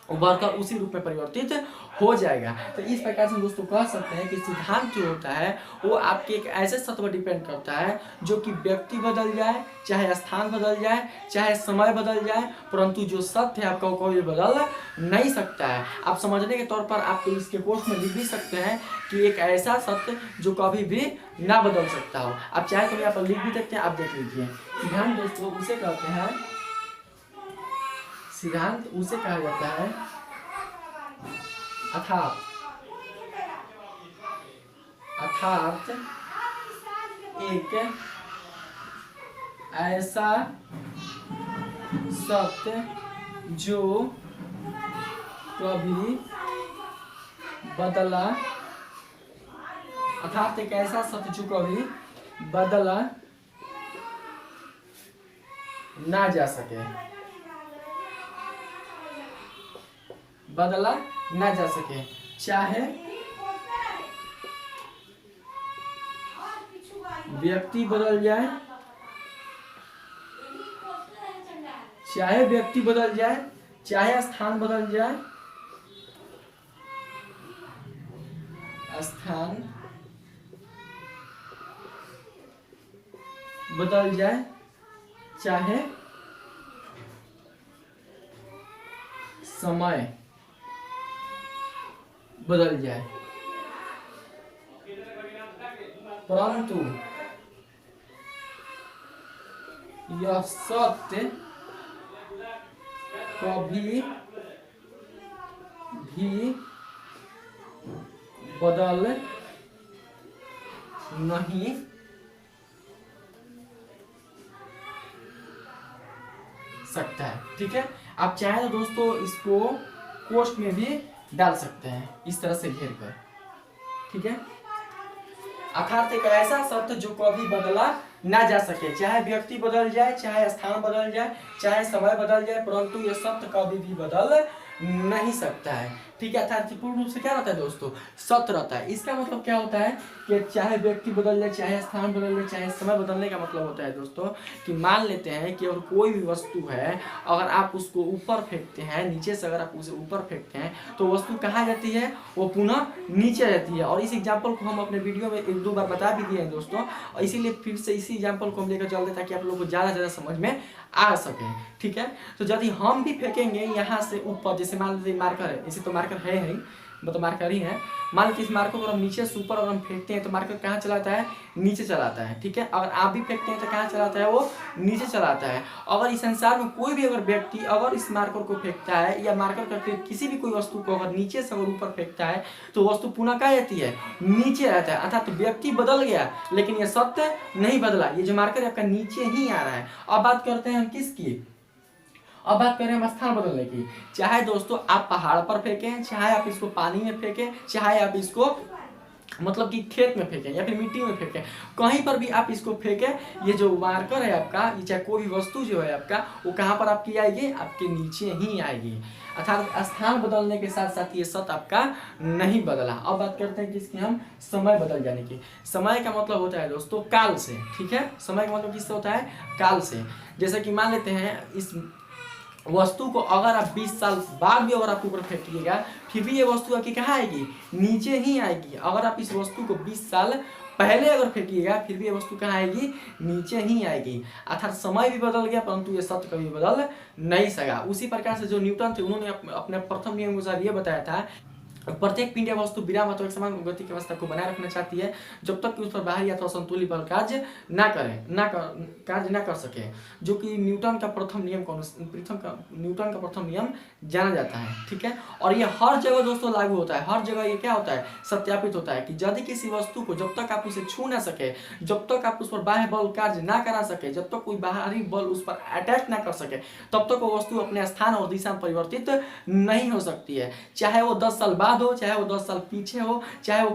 उभर कर उसी रूप में परिवर्तित हो जाएगा। तो इस प्रकार से दोस्तों कह सकते हैं कि सिद्धांत जो होता है वो आपके एक ऐसे सत्य पर डिपेंड करता है जो कि व्यक्ति बदल जाए, चाहे स्थान बदल जाए, चाहे समय बदल जाए, परंतु जो सत्य है आपका कोई बदल नहीं सकता है। आप समझने के तौर पर आप इसके कोर्स में लिख भी सकते हैं कि एक ऐसा सत्य जो कभी भी ना बदल सकता हो। आप चाहे तो यहाँ पर लिख भी सकते हैं, आप देख लीजिए। सिद्धांत दोस्तों उसे कहते हैं, सिद्धांत उसे कहा जाता है अर्थात एक ऐसा सत्य जो कभी बदला, अर्थात एक ऐसा सत्य जो कभी बदला ना जा सके, बदला ना जा सके, चाहे व्यक्ति बदल जाए, चाहे व्यक्ति बदल जाए, चाहे स्थान बदल जाए, स्थान बदल जाए, चाहे समय बदल जाए, परंतु यह सत्य कभी भी बदल नहीं सकता है। ठीक है, आप चाहे तो दोस्तों इसको पोस्ट में भी डाल सकते हैं इस तरह से घेर कर। ठीक है, अर्थात एक ऐसा सत्य जो कभी बदला ना जा सके, चाहे व्यक्ति बदल जाए, चाहे स्थान बदल जाए, चाहे समय बदल जाए, परंतु यह सत्य कभी भी बदल नहीं सकता है। ठीक है, अर्थात पूर्ण रूप से क्या रहता है दोस्तों, सत्य रहता है। इसका मतलब क्या होता है कि चाहे व्यक्ति बदल जाए, चाहे स्थान बदल जाए, चाहे समय बदलने का मतलब होता है दोस्तों कि मान लेते हैं कि अगर कोई भी वस्तु है, अगर आप उसको ऊपर फेंकते हैं, नीचे से अगर आप उसे ऊपर फेंकते हैं तो वस्तु कहाँ जाती है, वो पुनः नीचे रहती है। और इस एग्जाम्पल को हम अपने वीडियो में एक दो बार बता भी दिए हैं दोस्तों, और इसीलिए फिर से इसी एग्जाम्पल को हम लेकर चलते हैं ताकि आप लोगों को ज़्यादा से ज़्यादा समझ में आ सके। ठीक है, तो यदि हम भी फेंकेंगे यहाँ से ऊपर, जैसे मान लीजिए मार्कर है, इसे तो मार्कर है ही, मतलब मार्कर ही है, मान लीजिए इस मार्कर को हम नीचे से ऊपर अगर हम फेंकते हैं तो मार्कर कहाँ चलाता है, नीचे चलाता है। ठीक है, अगर आप भी फेंकते हैं तो कहाँ चलाता है, वो नीचे चलाता है। अगर इस संसार में कोई भी अगर व्यक्ति अगर इस मार्कर को फेंकता है या मार्कर का किसी भी कोई वस्तु को अगर नीचे से अगर ऊपर फेंकता है तो वस्तु पुनः कहाँ जाती है, नीचे रहता है। अर्थात व्यक्ति बदल गया लेकिन यह सत्य नहीं बदला, ये जो मार्कर है आपका नीचे ही आ रहा है। अब बात करते हैं हम किसकी, अब बात करें हम स्थान बदलने की। चाहे दोस्तों आप पहाड़ पर फेंकें, चाहे आप इसको पानी में फेंकें, चाहे आप इसको मतलब कि खेत में फेंकें या फिर मिट्टी में फेंकें, कहीं पर भी आप इसको फेंकें, ये जो मार्कर है आपका, ये चाहे कोई भी वस्तु जो है आपका, वो कहाँ पर आपकी आएगी, आपके नीचे ही आएगी। अर्थात स्थान बदलने के साथ साथ ये सत्य आपका नहीं बदला। अब बात करते हैं किसकी हम, समय बदल जाने की। समय का मतलब होता है दोस्तों काल से। ठीक है, समय का मतलब किससे होता है, काल से। जैसे कि मान लेते हैं इस वस्तु को अगर आप 20 साल बाद भी अगर आप ऊपर फेंकिएगा फिर भी ये वस्तु आपकी कहाँ आएगी, नीचे ही आएगी। अगर आप इस वस्तु को 20 साल पहले अगर फेंकिएगा फिर भी ये वस्तु कहाँ आएगी, नीचे ही आएगी। अर्थात समय भी बदल गया परंतु ये सत्य कभी बदल नहीं सका। उसी प्रकार से जो न्यूटन थे उन्होंने अपने प्रथम नियम के अनुसार ये बताया था प्रत्येक पिंड या वस्तु विराम अथवा एक समान गति की अवस्था को बनाए रखना चाहती है जब तक कि उस पर बाहरी अथवा संतुलित बल कार्य ना कर सके, जो कि न्यूटन का प्रथम नियम जाना जाता है। ठीक है, और ये हर जगह दोस्तों लागू होता है, हर जगह ये क्या होता है, सत्यापित होता है कि यदि किसी वस्तु को जब तक आप उसे छू ना सके, जब तक आप उस पर बाह्य बल कार्य ना करा सके, जब तक कोई बाहरी बल उस पर अटैक ना कर सके, तब तक वो वस्तु अपने स्थान और दिशा में परिवर्तित नहीं हो सकती है। चाहे वो 10 साल बाद हो, चाहे वो 10 साल पीछे हो, चाहे वो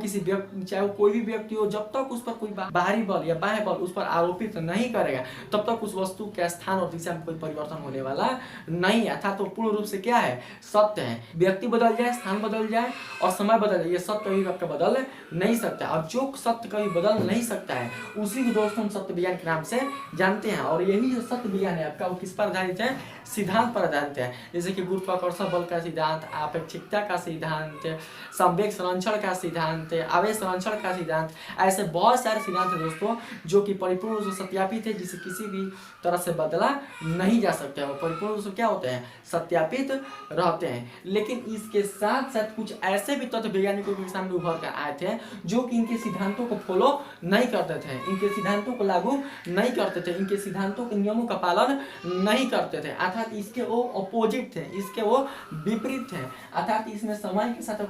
कोई भी व्यक्ति हो, जब तक उस पर कोई बाहरी बल या बाह्य बल उस पर आरोपित नहीं करेगा, तब तक उस वस्तु के स्थान और दिशा में कोई परिवर्तन होने वाला नहीं है। अर्थात तो पूर्ण रूप से क्या है, सत्य है। व्यक्ति बदल जाए, स्थान बदल जाए और समय बदल जाए, ये सत्य कभी आपका बदल नहीं सकता। और जो सत्य कभी बदल नहीं सकता है, उसी को दोस्तों हम सत्य विज्ञान के नाम से जानते हैं। और यही जो सत्य विज्ञान है आपका, वो किस पर आधारित है, सिद्धांत पर आधारित है। जैसे कि गुरुत्वाकर्षण बल का सिद्धांत, अपेक्षिकता का सिद्धांत, संवेग संरक्षण का सिद्धांत, आवेश संरक्षण का सिद्धांत, ऐसे बहुत सारे सिद्धांत है दोस्तों जो कि परिपूर्ण रूप से सत्यापित है, जिसे किसी भी तरह से बदला नहीं जा सकता है। वो परिपूर्ण रूप से क्या होते हैं, सत्यापित रहते हैं। लेकिन इसके साथ साथ कुछ ऐसे भी तत्व वैज्ञानिकों के सामने उभर कर आए थे जो कि इनके सिद्धांतों को फॉलो नहीं करते थे, इनके सिद्धांतों को लागू नहीं करते थे, इनके सिद्धांतों के नियमों का पालन नहीं करते थे। अर्थात इसके वो अपोजिट थे, इसके वो विपरीत थे। अर्थात इसमें समय के साथ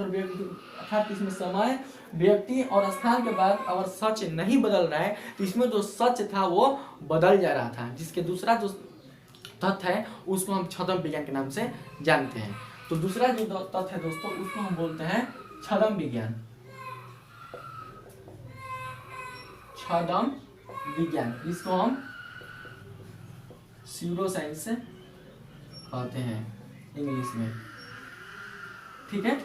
इसमें समय, व्यक्ति और स्थान के बाद अगर सच नहीं बदल रहा है, तो इसमें जो सच था वो बदल जा रहा था, जिसके दूसरा जो तथ्य है उसको हम छद्म विज्ञान के नाम से जानते हैं। तो दूसरा जो तथ्य है दोस्तों, उसको हम बोलते हैं छद्म विज्ञान। छद्म विज्ञान, इसको हम स्यूडो साइंस कहते हैं इंग्लिश में। ठीक है,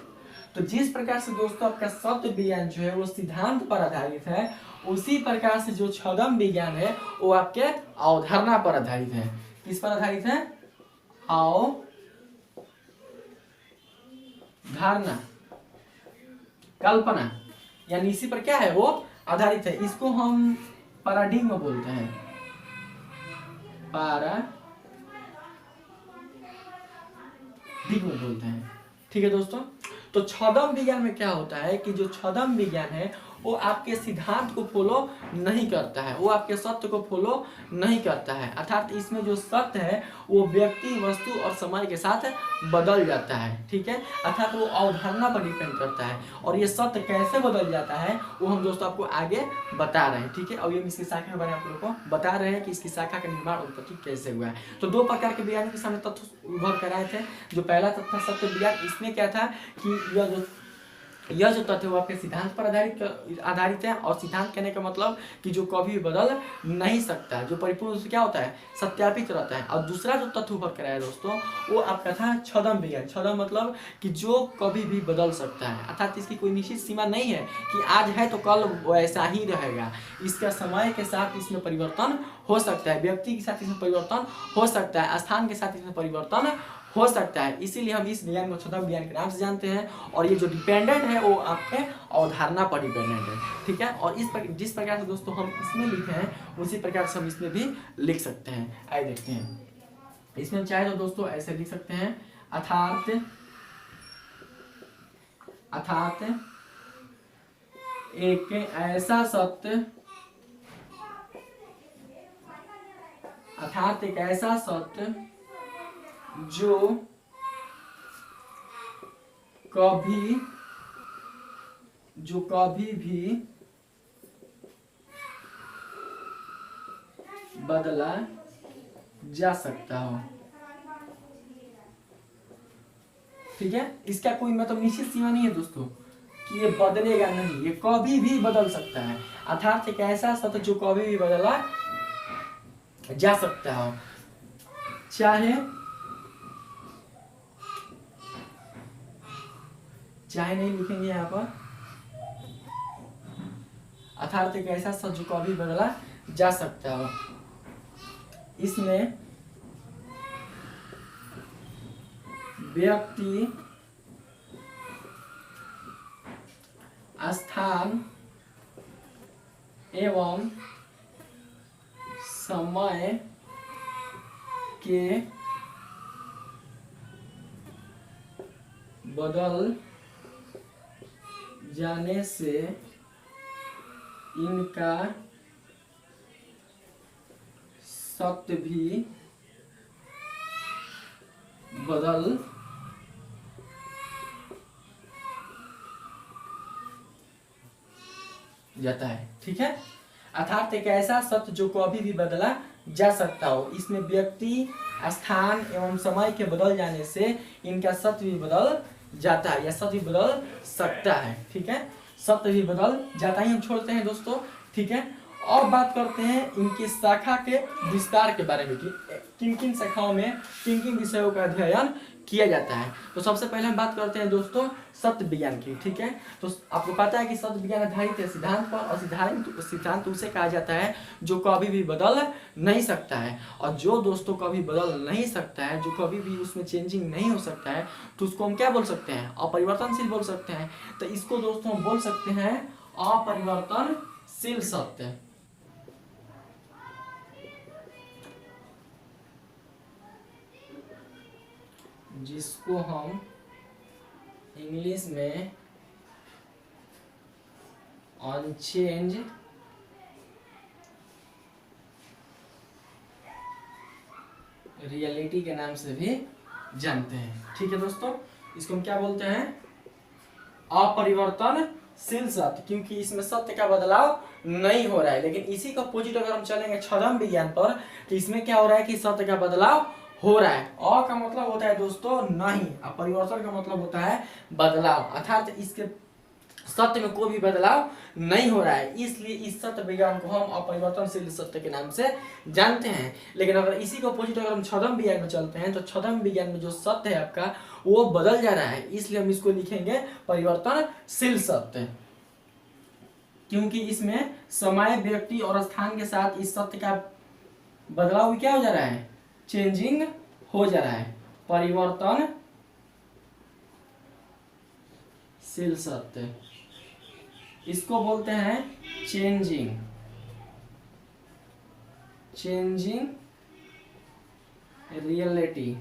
तो जिस प्रकार से दोस्तों आपका सत्य विज्ञान जो है वो सिद्धांत पर आधारित है, उसी प्रकार से जो छद्म विज्ञान है वो आपके अवधारणा पर आधारित है। किस पर आधारित है, अवधारणा, कल्पना, यानी इसी पर क्या है, वो आधारित है। इसको हम पैराडिग्म बोलते हैं, पैराडिग्म बोलते हैं। ठीक है दोस्तों, तो छद्म विज्ञान में क्या होता है कि जो छद्म विज्ञान है वो आपके सिद्धांत को फॉलो नहीं करता है, वो आपके सत्य को फॉलो नहीं करता है। अर्थात इसमें जो सत्य है वो व्यक्ति, वस्तु और समय के साथ बदल जाता है। ठीक है, अर्थात वो अवधारणा पर डिपेंड करता है। और ये सत्य कैसे बदल जाता है वो हम दोस्तों आपको आगे बता रहे हैं। ठीक है, और ये इसकी शाखा के बारे में आप लोगों को बता रहे हैं कि इसकी शाखा का निर्माण उत्पत्ति कैसे हुआ है। तो दो प्रकार के विज्ञान के सामने तथ्य उभर कर आए थे। जो पहला तथ्य सत्य विज्ञान, इसमें क्या था कि यह जो तथ्य वो आपके सिद्धांत पर आधारित है। और सिद्धांत कहने का मतलब कि जो कभी भी बदल नहीं सकता है, जो परिपूर्ण रूप से क्या होता है, सत्यापित रहता है। और दूसरा जो तथ्य ऊपर कराया दोस्तों, वो आपका था छद्म विज्ञान। छद्म मतलब कि जो कभी भी बदल सकता है, अर्थात इसकी कोई निश्चित सीमा नहीं है कि आज है तो कल वैसा ही रहेगा। इसका समय के साथ इसमें परिवर्तन हो सकता है, व्यक्ति के साथ इसमें परिवर्तन हो सकता है, स्थान के साथ इसमें परिवर्तन हो सकता है। इसीलिए हम इस विज्ञान को छद्म विज्ञान के नाम से जानते हैं। और ये जो डिपेंडेंट है वो आपके अवधारणा पर डिपेंडेंट है। ठीक है, और जिस प्रकार से दोस्तों हम इसमें लिखे हैं उसी प्रकार से हम इसमें भी लिख सकते हैं। आइए देखते हैं, इसमें चाहे तो दोस्तों ऐसे लिख सकते हैं, अर्थात एक ऐसा सत्य जो कभी भी बदला जा सकता हो। ठीक है, इसका कोई मतलब निश्चित सीमा नहीं है दोस्तों कि ये बदलेगा नहीं, ये कभी भी बदल सकता है। अर्थात एक ऐसा सत्य जो कभी भी बदला जा सकता हो, चाहे नहीं लिखेंगे यहाँ पर। अर्थात एक ऐसा सत्य जो कभी बदला जा सकता हो, इसमें व्यक्ति, स्थान एवं समय के बदल जाने से इनका सत्य भी बदल जाता है। ठीक है, अर्थात एक ऐसा सत्य जो कभी भी बदला जा सकता हो। इसमें व्यक्ति, स्थान एवं समय के बदल जाने से इनका सत्य भी बदल जाता है या सत्य भी बदल सकता है। ठीक है, सत्य भी बदल जाता है। हम छोड़ते हैं दोस्तों। ठीक है, और बात करते हैं इनकी शाखा के विस्तार के बारे में कि किन किन शाखाओं में किन किन विषयों का अध्ययन किया जाता है। तो सबसे पहले हम बात करते हैं दोस्तों सत्य विज्ञान की। ठीक है, तो आपको पता है कि सत्य विज्ञान आधारित है सिद्धांत पर, और सिद्धांत उसे कहा जाता है जो कभी भी बदल नहीं सकता है। और जो दोस्तों कभी बदल नहीं सकता है, जो कभी भी उसमें चेंजिंग नहीं हो सकता है, तो उसको हम क्या बोल सकते हैं? अपरिवर्तनशील बोल सकते हैं। तो इसको दोस्तों हम बोल सकते हैं अपरिवर्तनशील सत्य। जिसको हम इंग्लिश में अनचेंज रियलिटी के नाम से भी जानते हैं। ठीक है दोस्तों, इसको हम क्या बोलते हैं? अपरिवर्तनशील सत्य, क्योंकि इसमें सत्य का बदलाव नहीं हो रहा है। लेकिन इसी का अपोजिट अगर हम चलेंगे छद्म विज्ञान पर, तो इसमें क्या हो रहा है कि सत्य का बदलाव हो रहा है। अ का मतलब होता है दोस्तों नहीं, परिवर्तन का मतलब होता है बदलाव, अर्थात इसके सत्य में कोई भी बदलाव नहीं हो रहा है। इसलिए इस सत्य विज्ञान को हम अपरिवर्तनशील सत्य के नाम से जानते हैं। लेकिन अगर इसी को अपोजिट अगर हम छद्म विज्ञान में चलते हैं, तो छद्म विज्ञान में जो सत्य है आपका वो बदल जा रहा है। इसलिए हम इसको लिखेंगे परिवर्तनशील सत्य, क्योंकि इसमें समय, व्यक्ति और स्थान के साथ इस सत्य का बदलाव क्या हो जा रहा है? चेंजिंग हो जा रहा है। परिवर्तनशील सत्य, इसको बोलते हैं चेंजिंग रियलिटी।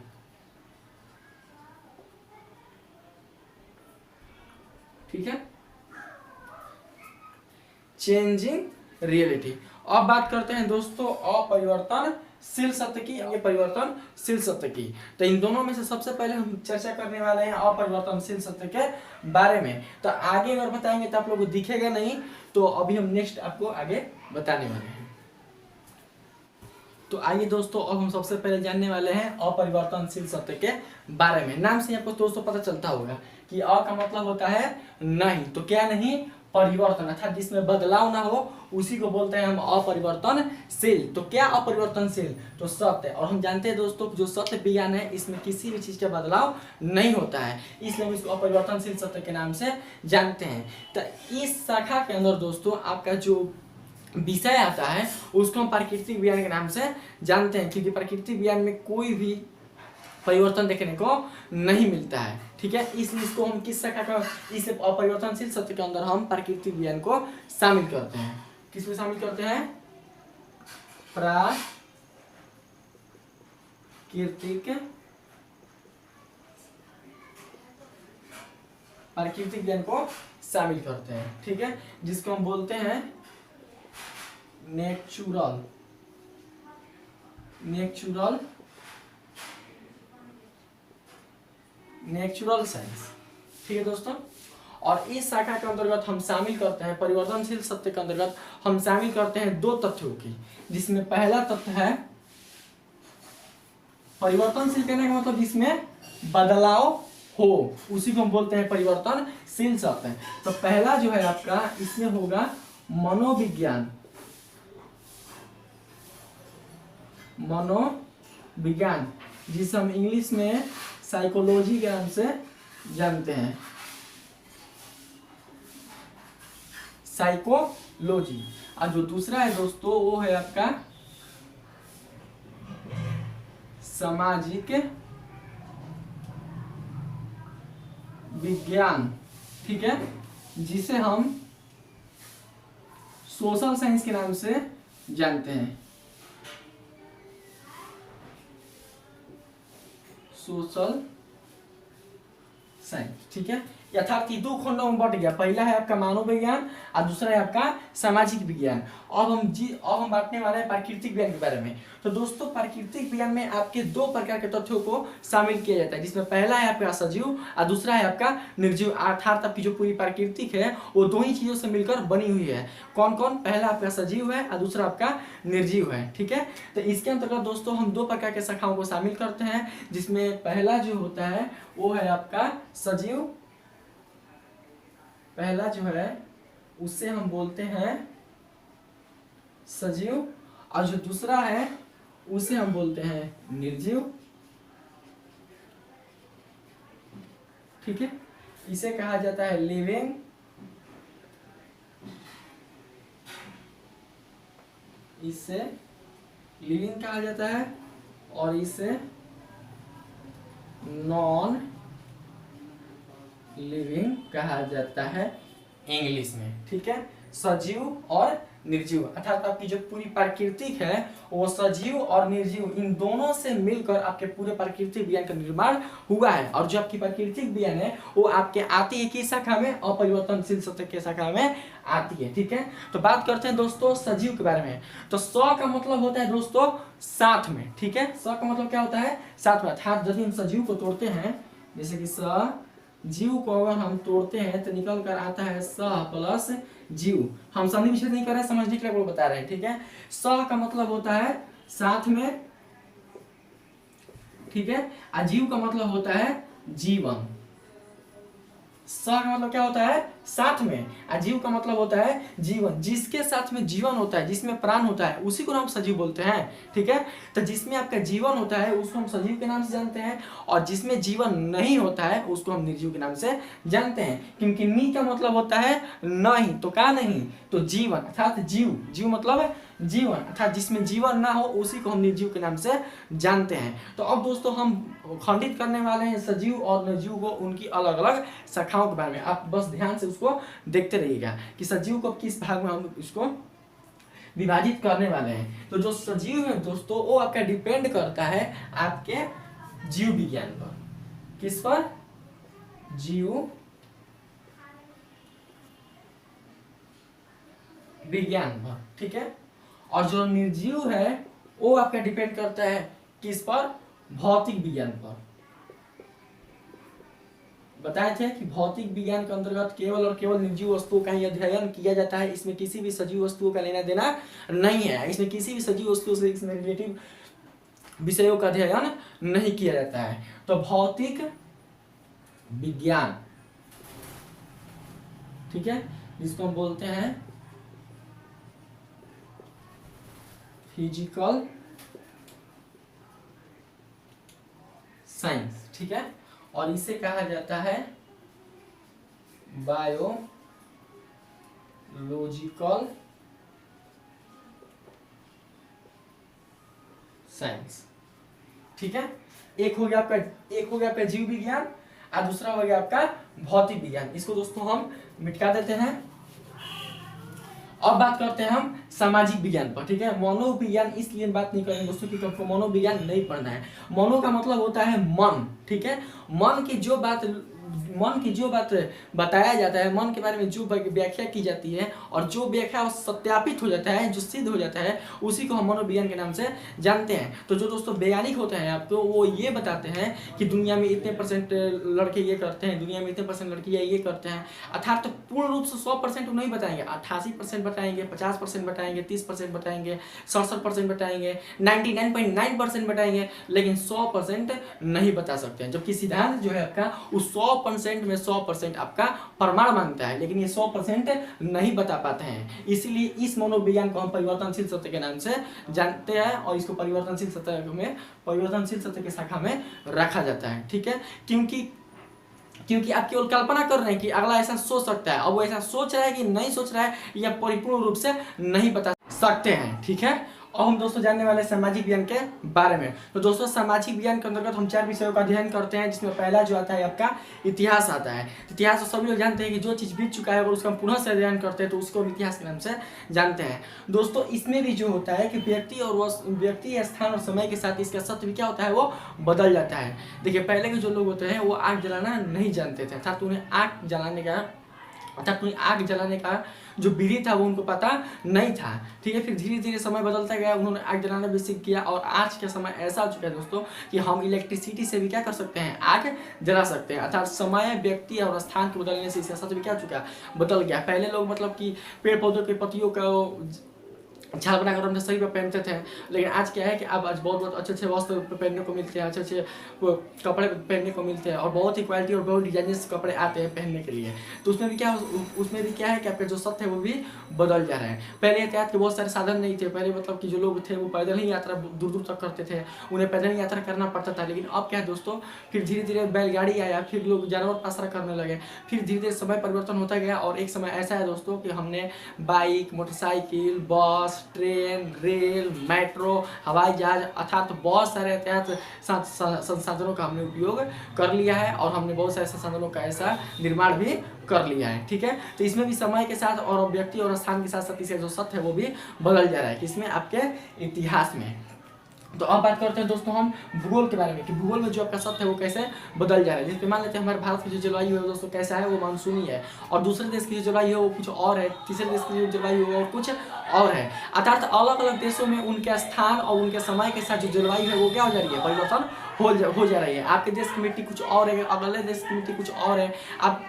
ठीक है, चेंजिंग रियलिटी। अब बात करते हैं दोस्तों अपरिवर्तनशील सत्य की, ये परिवर्तनशील सत्य की। तो इन दोनों में से सबसे पहले हम चर्चा करने वाले हैं अपरिवर्तनशील सत्य के बारे में। तो आगे अगर बताएंगे तो आप लोगों को दिखेगा नहीं, तो अभी हम नेक्स्ट आपको आगे बताने वाले हैं। तो आइए दोस्तों, अब हम सबसे पहले जानने वाले हैं अपरिवर्तनशील सत्य के बारे में। नाम से आपको दोस्तों पता चलता होगा कि अ का मतलब होता है नहीं, तो क्या नहीं? परिवर्तन, अर्थात जिसमें बदलाव ना हो उसी को बोलते हैं हम अपरिवर्तनशील। तो क्या अपरिवर्तनशील? तो सत्य। और हम जानते हैं दोस्तों जो सत्य विज्ञान है इसमें किसी भी चीज का बदलाव नहीं होता है, इसलिए हम इसको अपरिवर्तनशील सत्य के नाम से जानते हैं। तो इस शाखा के अंदर दोस्तों आपका जो विषय आता है उसको हम प्राकृतिक विज्ञान के नाम से जानते हैं, क्योंकि प्राकृतिक विज्ञान में कोई भी परिवर्तन देखने को नहीं मिलता है। ठीक है, इसलिए इसको हम किस शाखा का, इस अपरिवर्तनशील सत्य के अंदर हम प्राकृतिक विज्ञान को शामिल करते हैं। किसमें शामिल करते हैं? प्राकृतिक विज्ञान को शामिल करते हैं। ठीक है, जिसको हम बोलते हैं नेचुरल साइंस। ठीक है दोस्तों, और इस शाखा के अंतर्गत हम शामिल करते हैं, परिवर्तनशील सत्य के अंतर्गत हम शामिल करते हैं दो तथ्यों की, जिसमें पहला तथ्य है परिवर्तनशील कहने का मतलब जिसमें बदलाव हो, उसी को हम बोलते हैं परिवर्तनशील सत्य। तो पहला जो है आपका इसमें होगा मनोविज्ञान, जिसे हम इंग्लिश में साइकोलॉजी के नाम से जानते हैं, साइकोलॉजी। और जो दूसरा है दोस्तों वो है आपका सामाजिक विज्ञान। ठीक है, जिसे हम सोशल साइंस के नाम से जानते हैं, सोशल साइंस। ठीक है, यथार्थ दो खंडों में बट गया। पहला है आपका मानव विज्ञान और दूसरा है आपका सामाजिक विज्ञान। अब हम बांटने वाले हैं प्राकृतिक विज्ञान के बारे में। तो दोस्तों प्राकृतिक विज्ञान में आपके दो प्रकार के तथ्यों को शामिल किया जाता है, जिसमें पहला है आपका सजीव और दूसरा है आपका निर्जीव। अर्थात आपकी जो पूरी प्राकृतिक है वो दो ही चीजों से मिलकर बनी हुई है। कौन कौन? पहला आपका सजीव है और दूसरा आपका निर्जीव है। ठीक है, तो इसके अंतर्गत दोस्तों हम दो प्रकार के शाखाओं को शामिल करते हैं, जिसमें पहला जो होता है वो है आपका सजीव। पहला जो है उससे हम बोलते हैं सजीव, और जो दूसरा है उसे हम बोलते हैं निर्जीव। ठीक है, इसे कहा जाता है लिविंग, इसे लिविंग कहा जाता है और इसे नॉन लिविंग कहा जाता है इंग्लिश में। ठीक है, सजीव और निर्जीव, अर्थात आपकी जो पूरी प्राकृतिक है वो सजीव और निर्जीव इन दोनों से मिलकर आपके पूरे प्राकृतिक विज्ञान का निर्माण हुआ है। और जो आपकी प्राकृतिक विज्ञान है वो आपके आती है किस शाखा में? अपरिवर्तनशील सत्य के शाखा में आती है। ठीक है, तो बात करते हैं दोस्तों सजीव के बारे में। तो स का मतलब होता है दोस्तों साथ में। ठीक है, स का मतलब क्या होता है? साथ में। अर्थात जब हम सजीव को तोड़ते हैं, जैसे कि स जीव को अगर हम तोड़ते हैं तो निकल कर आता है स प्लस जीव। हम संधि विच्छेद नहीं कर रहे हैं, समझने के लिए वो बता रहे हैं। ठीक है, स का मतलब होता है साथ में। ठीक है, और जीव का मतलब होता है जीवन। स का मतलब क्या होता है? साथ में, और जीव का मतलब होता है जीवन। जिसके साथ में जीवन होता है, जिसमें प्राण होता है, उसी को हम सजीव बोलते हैं। ठीक है, तो जिसमें आपका जीवन होता है उसको हम सजीव के नाम से जानते हैं, और जिसमें जीवन नहीं होता है उसको हम निर्जीव के नाम से जानते हैं। क्योंकि नी का मतलब होता है नहीं, तो का नहीं, तो जीवन, अर्थात जीव। जीव मतलब जीवन, अर्थात जिसमें जीवन ना हो उसी को हम निर्जीव के नाम से जानते हैं। तो अब दोस्तों हम खंडित करने वाले हैं सजीव और निर्जीव को, उनकी अलग अलग शाखाओं के बारे में। आप बस ध्यान से उसको देखते रहिएगा कि सजीव को किस भाग में हम इसको विभाजित करने वाले हैं। तो जो सजीव है दोस्तों वो आपका डिपेंड करता है आपके जीव विज्ञान पर। किस पर? जीव विज्ञान पर। ठीक है, और जो निर्जीव है वो आपका डिपेंड करता है किस पर? भौतिक विज्ञान पर। बताए थे कि भौतिक विज्ञान के अंतर्गत केवल और केवल निर्जीव वस्तुओं का ही अध्ययन किया जाता है। इसमें किसी भी सजीव वस्तुओं का लेना देना नहीं है। इसमें किसी भी सजीव वस्तुओं से इसमें रिलेटिव विषयों का अध्ययन नहीं किया जाता है। तो भौतिक विज्ञान, ठीक है, जिसको हम बोलते हैं फिजिकल साइंस। ठीक है, और इसे कहा जाता है बायोलॉजिकल साइंस। ठीक है, एक हो गया आपका जीव विज्ञान और दूसरा हो गया आपका भौतिक विज्ञान। इसको दोस्तों हम मिटा देते हैं। अब बात करते हैं हम सामाजिक विज्ञान पर। ठीक है, मनोविज्ञान इसलिए बात नहीं करेंगे दोस्तों कि आपको मनोविज्ञान नहीं पढ़ना है। मनो का मतलब होता है मन। ठीक है, मन की जो बात बताया जाता है, मन के बारे में जो व्याख्या की जाती है और जो व्याख्या सत्यापित हो जाता है, जो सिद्ध हो जाता है, उसी को हम मनोविज्ञान के नाम से जानते हैं। तो जो दोस्तों वैज्ञानिक होते हैं आपको, वो ये बताते हैं कि दुनिया में इतने % लड़के ये करते हैं, दुनिया में इतने % लड़कियां ये करते हैं। अर्थात तो पूर्ण रूप से 100% नहीं बताएंगे, 88% बताएंगे, 50% बताएंगे, 30% बताएंगे, 67% बताएंगे, 99.9% बताएंगे, लेकिन 100% नहीं बता सकते हैं। जबकि सिद्धांत जो है आपका उस 100% में 100% आपका प्रमाण मांगता है, लेकिन ये 100% नहीं बता पाते हैं। इसलिए इस मनोविज्ञान को हम परिवर्तनशील सत्य के नाम से जानते हैं और इसको परिवर्तनशील सत्य के शाखा में रखा जाता है। ठीक है, क्योंकि आप केवल कल्पना कर रहे हैं कि अगला ऐसा सोच सकता है, और वो ऐसा सोच रहा है कि नहीं सोच रहा है, या परिपूर्ण रूप से नहीं बता सकते हैं। ठीक है, और हम दोस्तों जानने वाले हैं सामाजिक विज्ञान के बारे में। तो दोस्तों सामाजिक विज्ञान के अंतर्गत हम 4 विषयों का अध्ययन करते हैं, जिसमें पहला जो आता है आपका इतिहास आता है। इतिहास तो सभी लोग जानते हैं कि जो चीज़ बीत चुका है अगर उसका हम पुनः से अध्ययन करते हैं तो उसको हम इतिहास के नाम से जानते हैं। दोस्तों इसमें भी जो होता है कि व्यक्ति स्थान और समय के साथ इसका सत्य भी क्या होता है वो बदल जाता है। देखिए पहले के जो लोग होते हैं वो आग जलाना नहीं जानते थे, अर्थात उन्हें आग जलाने का जो विधि था वो उनको पता नहीं था। ठीक है, फिर धीरे धीरे समय बदलता गया, उन्होंने आग जलाना भी सीख किया और आज के समय ऐसा हो चुका है दोस्तों कि हम इलेक्ट्रिसिटी से भी क्या कर सकते हैं, आग जला सकते हैं। अर्थात समय, व्यक्ति और स्थान के बदलने से इसका सत्य भी क्या हो चुका, बदल गया। पहले लोग मतलब कि पेड़ पौधों के पत्तियों का झाल बनाकर अपने शरीर पर पहनते थे, लेकिन आज क्या है कि अब आज बहुत अच्छे वस्त्र पहनने को मिलते हैं, अच्छे कपड़े पहनने को मिलते हैं और बहुत ही क्वालिटी और बहुत डिजाइनर्स कपड़े आते हैं पहनने के लिए। तो उसमें भी क्या है कि आपका जो सत्य है वो भी बदल जा रहा है। पहले यातायात के बहुत सारे साधन नहीं थे, पहले मतलब कि जो लोग थे वो पैदल ही यात्रा दूर दूर तक करते थे, उन्हें पैदल ही यात्रा करना पड़ता था। लेकिन अब क्या है दोस्तों, फिर धीरे धीरे बैलगाड़ी आया, फिर लोग जानवर पासरा करने लगे, फिर धीरे धीरे समय परिवर्तन होता गया और एक समय ऐसा है दोस्तों कि हमने बाइक, मोटरसाइकिल, बस, ट्रेन, रेल, मेट्रो, हवाई जहाज अर्थात बहुत सारे यातायात संसाधनों का हमने उपयोग कर लिया है और हमने बहुत सारे संसाधनों का ऐसा निर्माण भी कर लिया है। ठीक है, तो इसमें भी समय के साथ और व्यक्ति और स्थान के साथ साथ इसका जो सत्य है वो भी बदल जा रहा है, किसमें, आपके इतिहास में। तो अब बात करते हैं दोस्तों हम भूगोल के बारे में कि भूगोल में जो आपका सत्य है वो कैसे बदल जा रहा है। जैसे मान लेते हैं हमारे भारत की जो जलवायु है दोस्तों कैसा है, वो मानसूनी है, और दूसरे देश की जो जलवायु है वो कुछ और है, तीसरे देश की जो जलवायु है वो कुछ और है। अर्थात अलग अलग देशों में उनके स्थान और उनके समय के साथ जो जलवायु है वो क्या हो जा रही है, परिवर्तन हो जा रही है। आपके देश की मिट्टी कुछ और है, अगले देश की मिट्टी कुछ और है। आप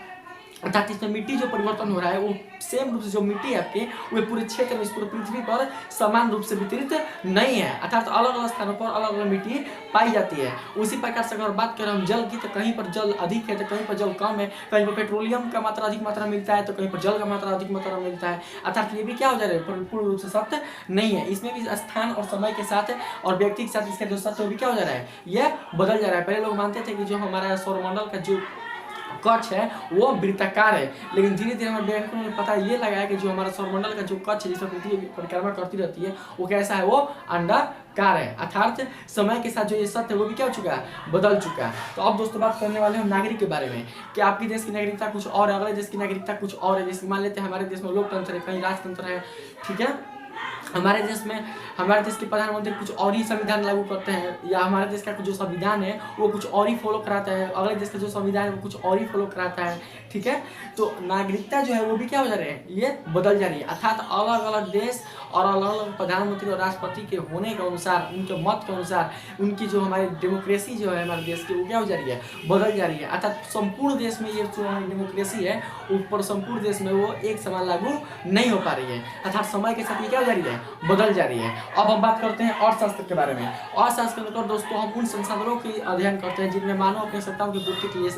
अर्थात इसमें मिट्टी जो परिवर्तन हो रहा है वो सेम रूप से जो मिट्टी है आपकी वो पूरे क्षेत्र में, इस पूरे पृथ्वी पर समान रूप से वितरित नहीं है। अर्थात अलग अलग स्थानों पर अलग अलग मिट्टी पाई जाती है। उसी प्रकार से अगर बात करें हम जल की, तो कहीं पर जल अधिक है तो कहीं पर जल कम है, कहीं पर पेट्रोलियम का मात्रा अधिक मात्रा मिलता है तो कहीं पर जल का मात्रा अधिक मात्रा मिलता है। अर्थात ये भी क्या हो जा रहा है, पूर्ण रूप से सत्य नहीं है। इसमें भी स्थान और समय के साथ और व्यक्ति के साथ इसका जो सत्य वो भी क्या हो जा रहा है, यह बदल जा रहा है। पहले लोग मानते थे कि जो हमारा सौरमंडल का जो कक्ष है वो वृत्ताकार है, लेकिन धीरे धीरे हमारे वैज्ञानिकों ने पता ये लगाया कि जो हमारा सौरमंडल का जो कक्ष है जिसमें पृथ्वी परिक्रमा करती रहती है वो कैसा है, वो अंडाकार है। अर्थात समय के साथ जो ये सत्य है वो भी क्या हो चुका है, बदल चुका है। तो अब दोस्तों बात करने वाले हम नागरिक के बारे में कि आपके देश की नागरिकता कुछ और है, अगले देश की नागरिकता कुछ और है। जैसे मान लेते हैं हमारे देश में लोकतंत्र है, कहीं राजतंत्र है। ठीक है, हमारे देश के प्रधानमंत्री कुछ और ही संविधान लागू करते हैं, या हमारे देश का जो संविधान है वो कुछ और ही फॉलो कराता है, अगले देश का जो संविधान है वो कुछ और ही फॉलो कराता है। ठीक है, तो नागरिकता जो है वो भी क्या हो जा रही है, ये बदल जा रही है। अर्थात अलग अलग देश और अलग अलग प्रधानमंत्री और राष्ट्रपति के होने के अनुसार, उनके मत के अनुसार उनकी जो हमारी डेमोक्रेसी जो है हमारे देश की वो क्या हो जा रही है, बदल जा रही है। अर्थात संपूर्ण देश में ये जो हमारी डेमोक्रेसी है ऊपर संपूर्ण देश में वो एक समान लागू नहीं हो पा रही है। अर्थात समय के साथ ये क्या हो जा रही है, बदल जा रही है। अब हम बात करते हैं अर्थशास्त्र के बारे में। अर्थशास्त्र के अंदर दोस्तों हम उन संसाधनों की अध्ययन करते हैं जिनमें मानव अपनी सत्ताओं की पूर्ति के लिए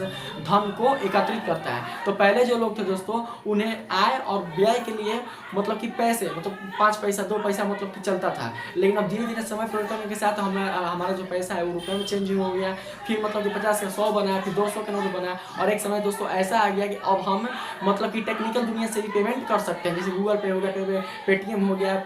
धन को एकत्रित करता है। तो पहले जो लोग थे दोस्तों उन्हें आय और व्यय के लिए मतलब कि पैसे, मतलब 5 पैसा 2 पैसा मतलब कि चलता था, लेकिन अब धीरे धीरे समय परिवर्तन के साथ हमारा जो पैसा है वो रुपये में चेंजिंग हो गया। फिर मतलब कि 50 का 100 बना, फिर 200 का नोट बना, और एक समय दोस्तों ऐसा आ गया कि अब हम मतलब कि टेक्निकल दुनिया से भी पेमेंट कर सकते हैं। जैसे गूगल पे हो गया, पेटीएम हो गया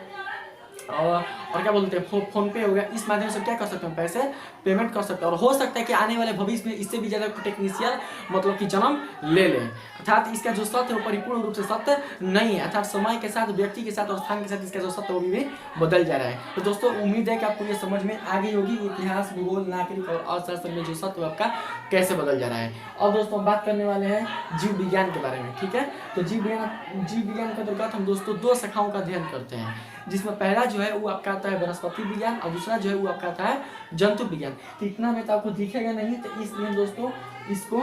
और क्या बोलते हैं फोन पे हो गया। इस माध्यम से क्या कर सकते हैं, पैसे पेमेंट कर सकते हैं। और हो सकता है कि आने वाले भविष्य में इससे भी ज़्यादा टेक्नीशियन मतलब कि जन्म ले लें। अर्थात इसका जो सत्य है वो परिपूर्ण रूप से सत्य नहीं है। अर्थात समय के साथ, व्यक्ति के साथ और स्थान के साथ इसका जो सत्य वो भी बदल जा रहा है। तो दोस्तों उम्मीद है कि आपको ये समझ में आ गई होगी इतिहास, भूगोल, नागरिक और अर्थशास्त्र में जो सत्य आपका कैसे बदल जा रहा है। और दोस्तों हम बात करने वाले हैं जीव विज्ञान के बारे में। ठीक है, तो जीव विज्ञान के अंतर्गत हम दोस्तों 2 शाखाओं का अध्ययन करते हैं, जिसमें पहला जो है वो आपका आता है वनस्पति विज्ञान और दूसरा जो है वो आपका आता है जंतु विज्ञान। तो इतना में तो आपको दिखेगा नहीं, तो इसलिए दोस्तों इसको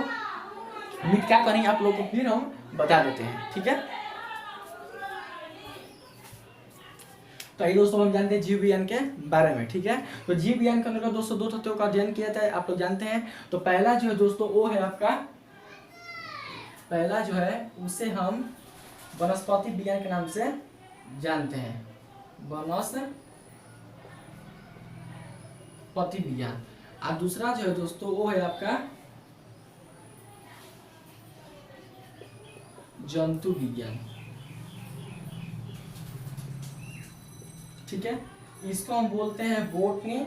मिटा कर ही आप लोगों को फिर हम बता देते हैं। ठीक है, तो ये दोस्तों हम जानते हैं जीव विज्ञान के बारे में। ठीक है, तो जीव विज्ञान के अंतर्गत दोस्तों 2 तथ्यों का अध्ययन किया था, आप लोग जानते हैं। तो पहला जो है दोस्तों वो है आपका, पहला जो है उसे हम वनस्पति विज्ञान के नाम से जानते हैं, वनस्पति विज्ञान। और दूसरा जो है दोस्तों वो है आपका जंतु विज्ञान। ठीक है, इसको हम बोलते हैं बोटनी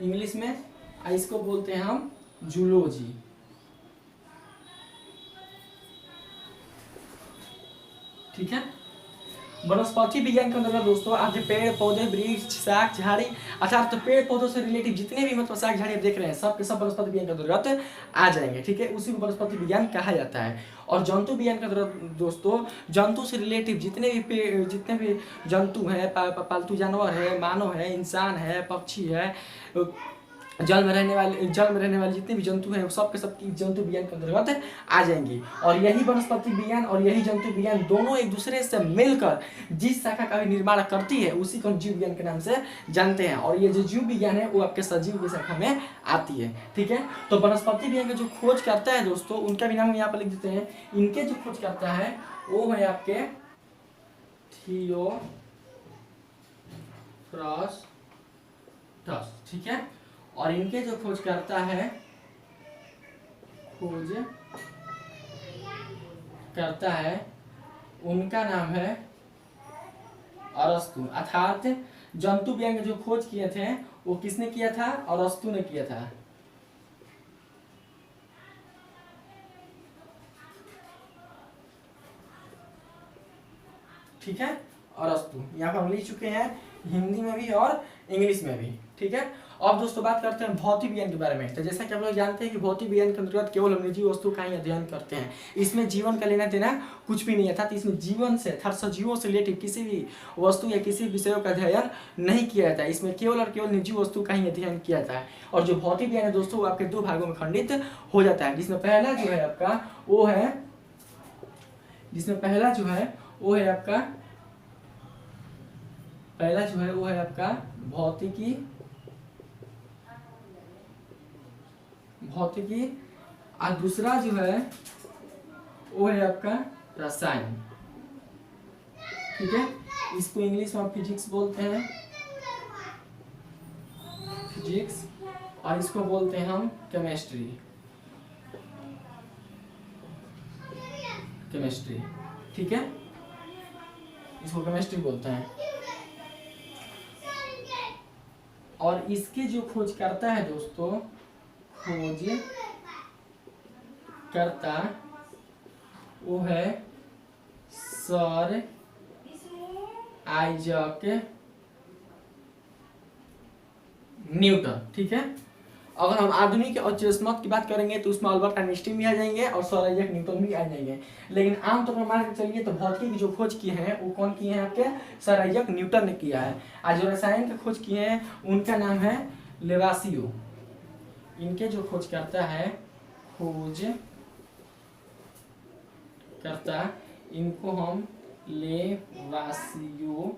इंग्लिश में, और इसको बोलते हैं हम जूलॉजी। ठीक है। वनस्पति विज्ञान के अंतर्गत दोस्तों आज पेड़ पौधे वृक्ष शाक झाड़ी अर्थात तो पेड़ पौधों से रिलेटिव जितने भी मतलब शाक झाड़ी आप देख रहे हैं सब के सब वनस्पति विज्ञान के अंतर्गत आ जाएंगे। ठीक है, उसी को वनस्पति विज्ञान कहा जाता है। और जंतु विज्ञान के अंतर्गत दोस्तों जंतु से रिलेटिव जितने भी जंतु हैं, पालतू जानवर है, मानव है, इंसान है, पक्षी है, जल में रहने वाले जितने भी जंतु हैं सब के सब जंतु विज्ञान के अंतर्गत आ जाएंगी। और यही वनस्पति विज्ञान और यही जंतु विज्ञान दोनों एक दूसरे से मिलकर जिस शाखा का भी निर्माण करती है उसी को जीव विज्ञान के नाम से जानते हैं। और ये जो जीव विज्ञान है वो आपके सजीव की शाखा में आती है। ठीक है, तो वनस्पति विज्ञान का जो खोज करता है दोस्तों उनका भी नाम हम यहाँ पर लिख देते हैं। इनके जो खोज करता है वो है आपके थियोफ्रास्टस। ठीक है, और इनके जो खोज करता है उनका नाम है अरस्तु। अर्थात जंतु विज्ञान के जो खोज किए थे वो किसने किया था? अरस्तु ने किया था। ठीक है, अरस्तु यहाँ पर हम लिख चुके हैं हिंदी में भी और इंग्लिश में भी। ठीक है, अब दोस्तों बात करते हैं भौतिक विज्ञान के बारे में। तो जैसा कि आप लोग जानते हैं कि भौतिक विज्ञान के अंतर्गत केवल हम निर्जीव वस्तु का ही अध्ययन करते हैं। इसमें जीवन का लेना देना कुछ भी नहीं है, अर्थात इसमें जीवन से अर्थात सजीवों से रिलेटिव किसी भी वस्तु या किसी विषयों का अध्ययन नहीं किया जाता है। इसमें केवल और केवल निर्जीव वस्तु का ही अध्ययन किया जाता है। और जो भौतिक विज्ञान है दोस्तों वो आपके दो भागों में खंडित हो जाता है, जिसमें पहला जो है आपका वो है भौतिकी और दूसरा जो है वो है आपका रसायन। ठीक है, इसको इंग्लिश में फिजिक्स बोलते हैं, फिजिक्स, और इसको बोलते हैं हम केमिस्ट्री। ठीक है, इसको केमिस्ट्री बोलते हैं। और इसके जो खोज करता है दोस्तों वो है सर आइजैक न्यूटन। ठीक है, अगर हम आधुनिक और चिरस्मृत की बात करेंगे तो उसमें अल्बर्ट आइंस्टीन भी आ जाएंगे और सर आइजैक न्यूटन भी आ जाएंगे। लेकिन आमतौर पर मान के चलिए तो भौतिकी की जो खोज किए हैं वो कौन किए हैं? आपके सर आइजैक न्यूटन ने किया है। आज जो रसायन की खोज किए हैं उनका नाम है लेवासियो। इनके जो खोज करता इनको हम लेवासियो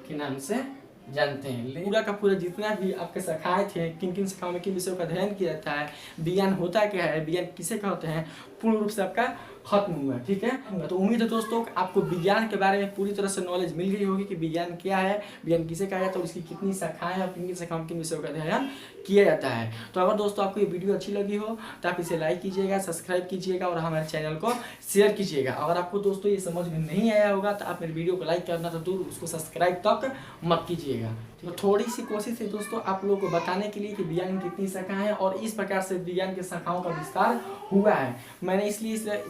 के नाम से जानते हैं। पूरा का पूरा जितना भी आपके शाखाएं थे, किन किन शाखाओं में किन विषयों का अध्ययन किया जाता है, विज्ञान होता क्या है, विज्ञान किसे कहते हैं, पूर्ण रूप से आपका खत्म हुआ। ठीक है, तो उम्मीद है दोस्तों आपको विज्ञान के बारे में पूरी तरह से नॉलेज मिल गई होगी कि विज्ञान क्या है, विज्ञान किसे कहा जाता है और इसकी कितनी शाखाएं और किन किन शाखाओं में किन विषयों का अध्ययन किया जाता है। तो अगर दोस्तों आपको ये वीडियो अच्छी लगी हो तो आप इसे लाइक कीजिएगा, सब्सक्राइब कीजिएगा और हमारे चैनल को शेयर कीजिएगा। अगर आपको दोस्तों ये समझ में नहीं आया होगा तो आप मेरे वीडियो को लाइक करना तो दूर उसको सब्सक्राइब तक मत कीजिएगा। तो थोड़ी सी कोशिश है दोस्तों आप लोगों को बताने के लिए कि विज्ञान की कितनी शाखाएं हैं और इस प्रकार से विज्ञान के शाखाओं का विस्तार हुआ है। मैंने इसलिए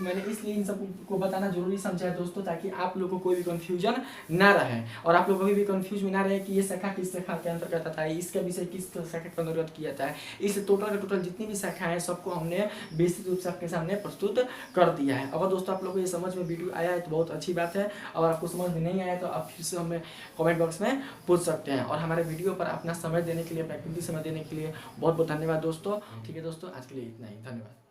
इन सब को बताना जरूरी समझा है दोस्तों, ताकि आप लोगों को कोई भी कंफ्यूजन ना रहे और आप लोग कभी भी कंफ्यूज में ना रहे कि ये शाखा किस शाखा के अंतर्गत आता है, इसका विषय किस शाखा के अंतर्गत किया जाता है। इस टोटल जितनी भी शाखाएं हैं सबको हमने विस्तृत रूप से आपके सामने प्रस्तुत कर दिया है। अगर दोस्तों आप लोगों को ये समझ में वीडियो आया है तो बहुत अच्छी बात है, और आपको समझ में नहीं आया तो आप फिर से हमें कमेंट बॉक्स में पूछ सकते हैं। और हमारे वीडियो पर अपना समय देने के लिए, अपना कीमती समय देने के लिए बहुत बहुत धन्यवाद दोस्तों। ठीक है दोस्तों, आज के लिए इतना ही, धन्यवाद।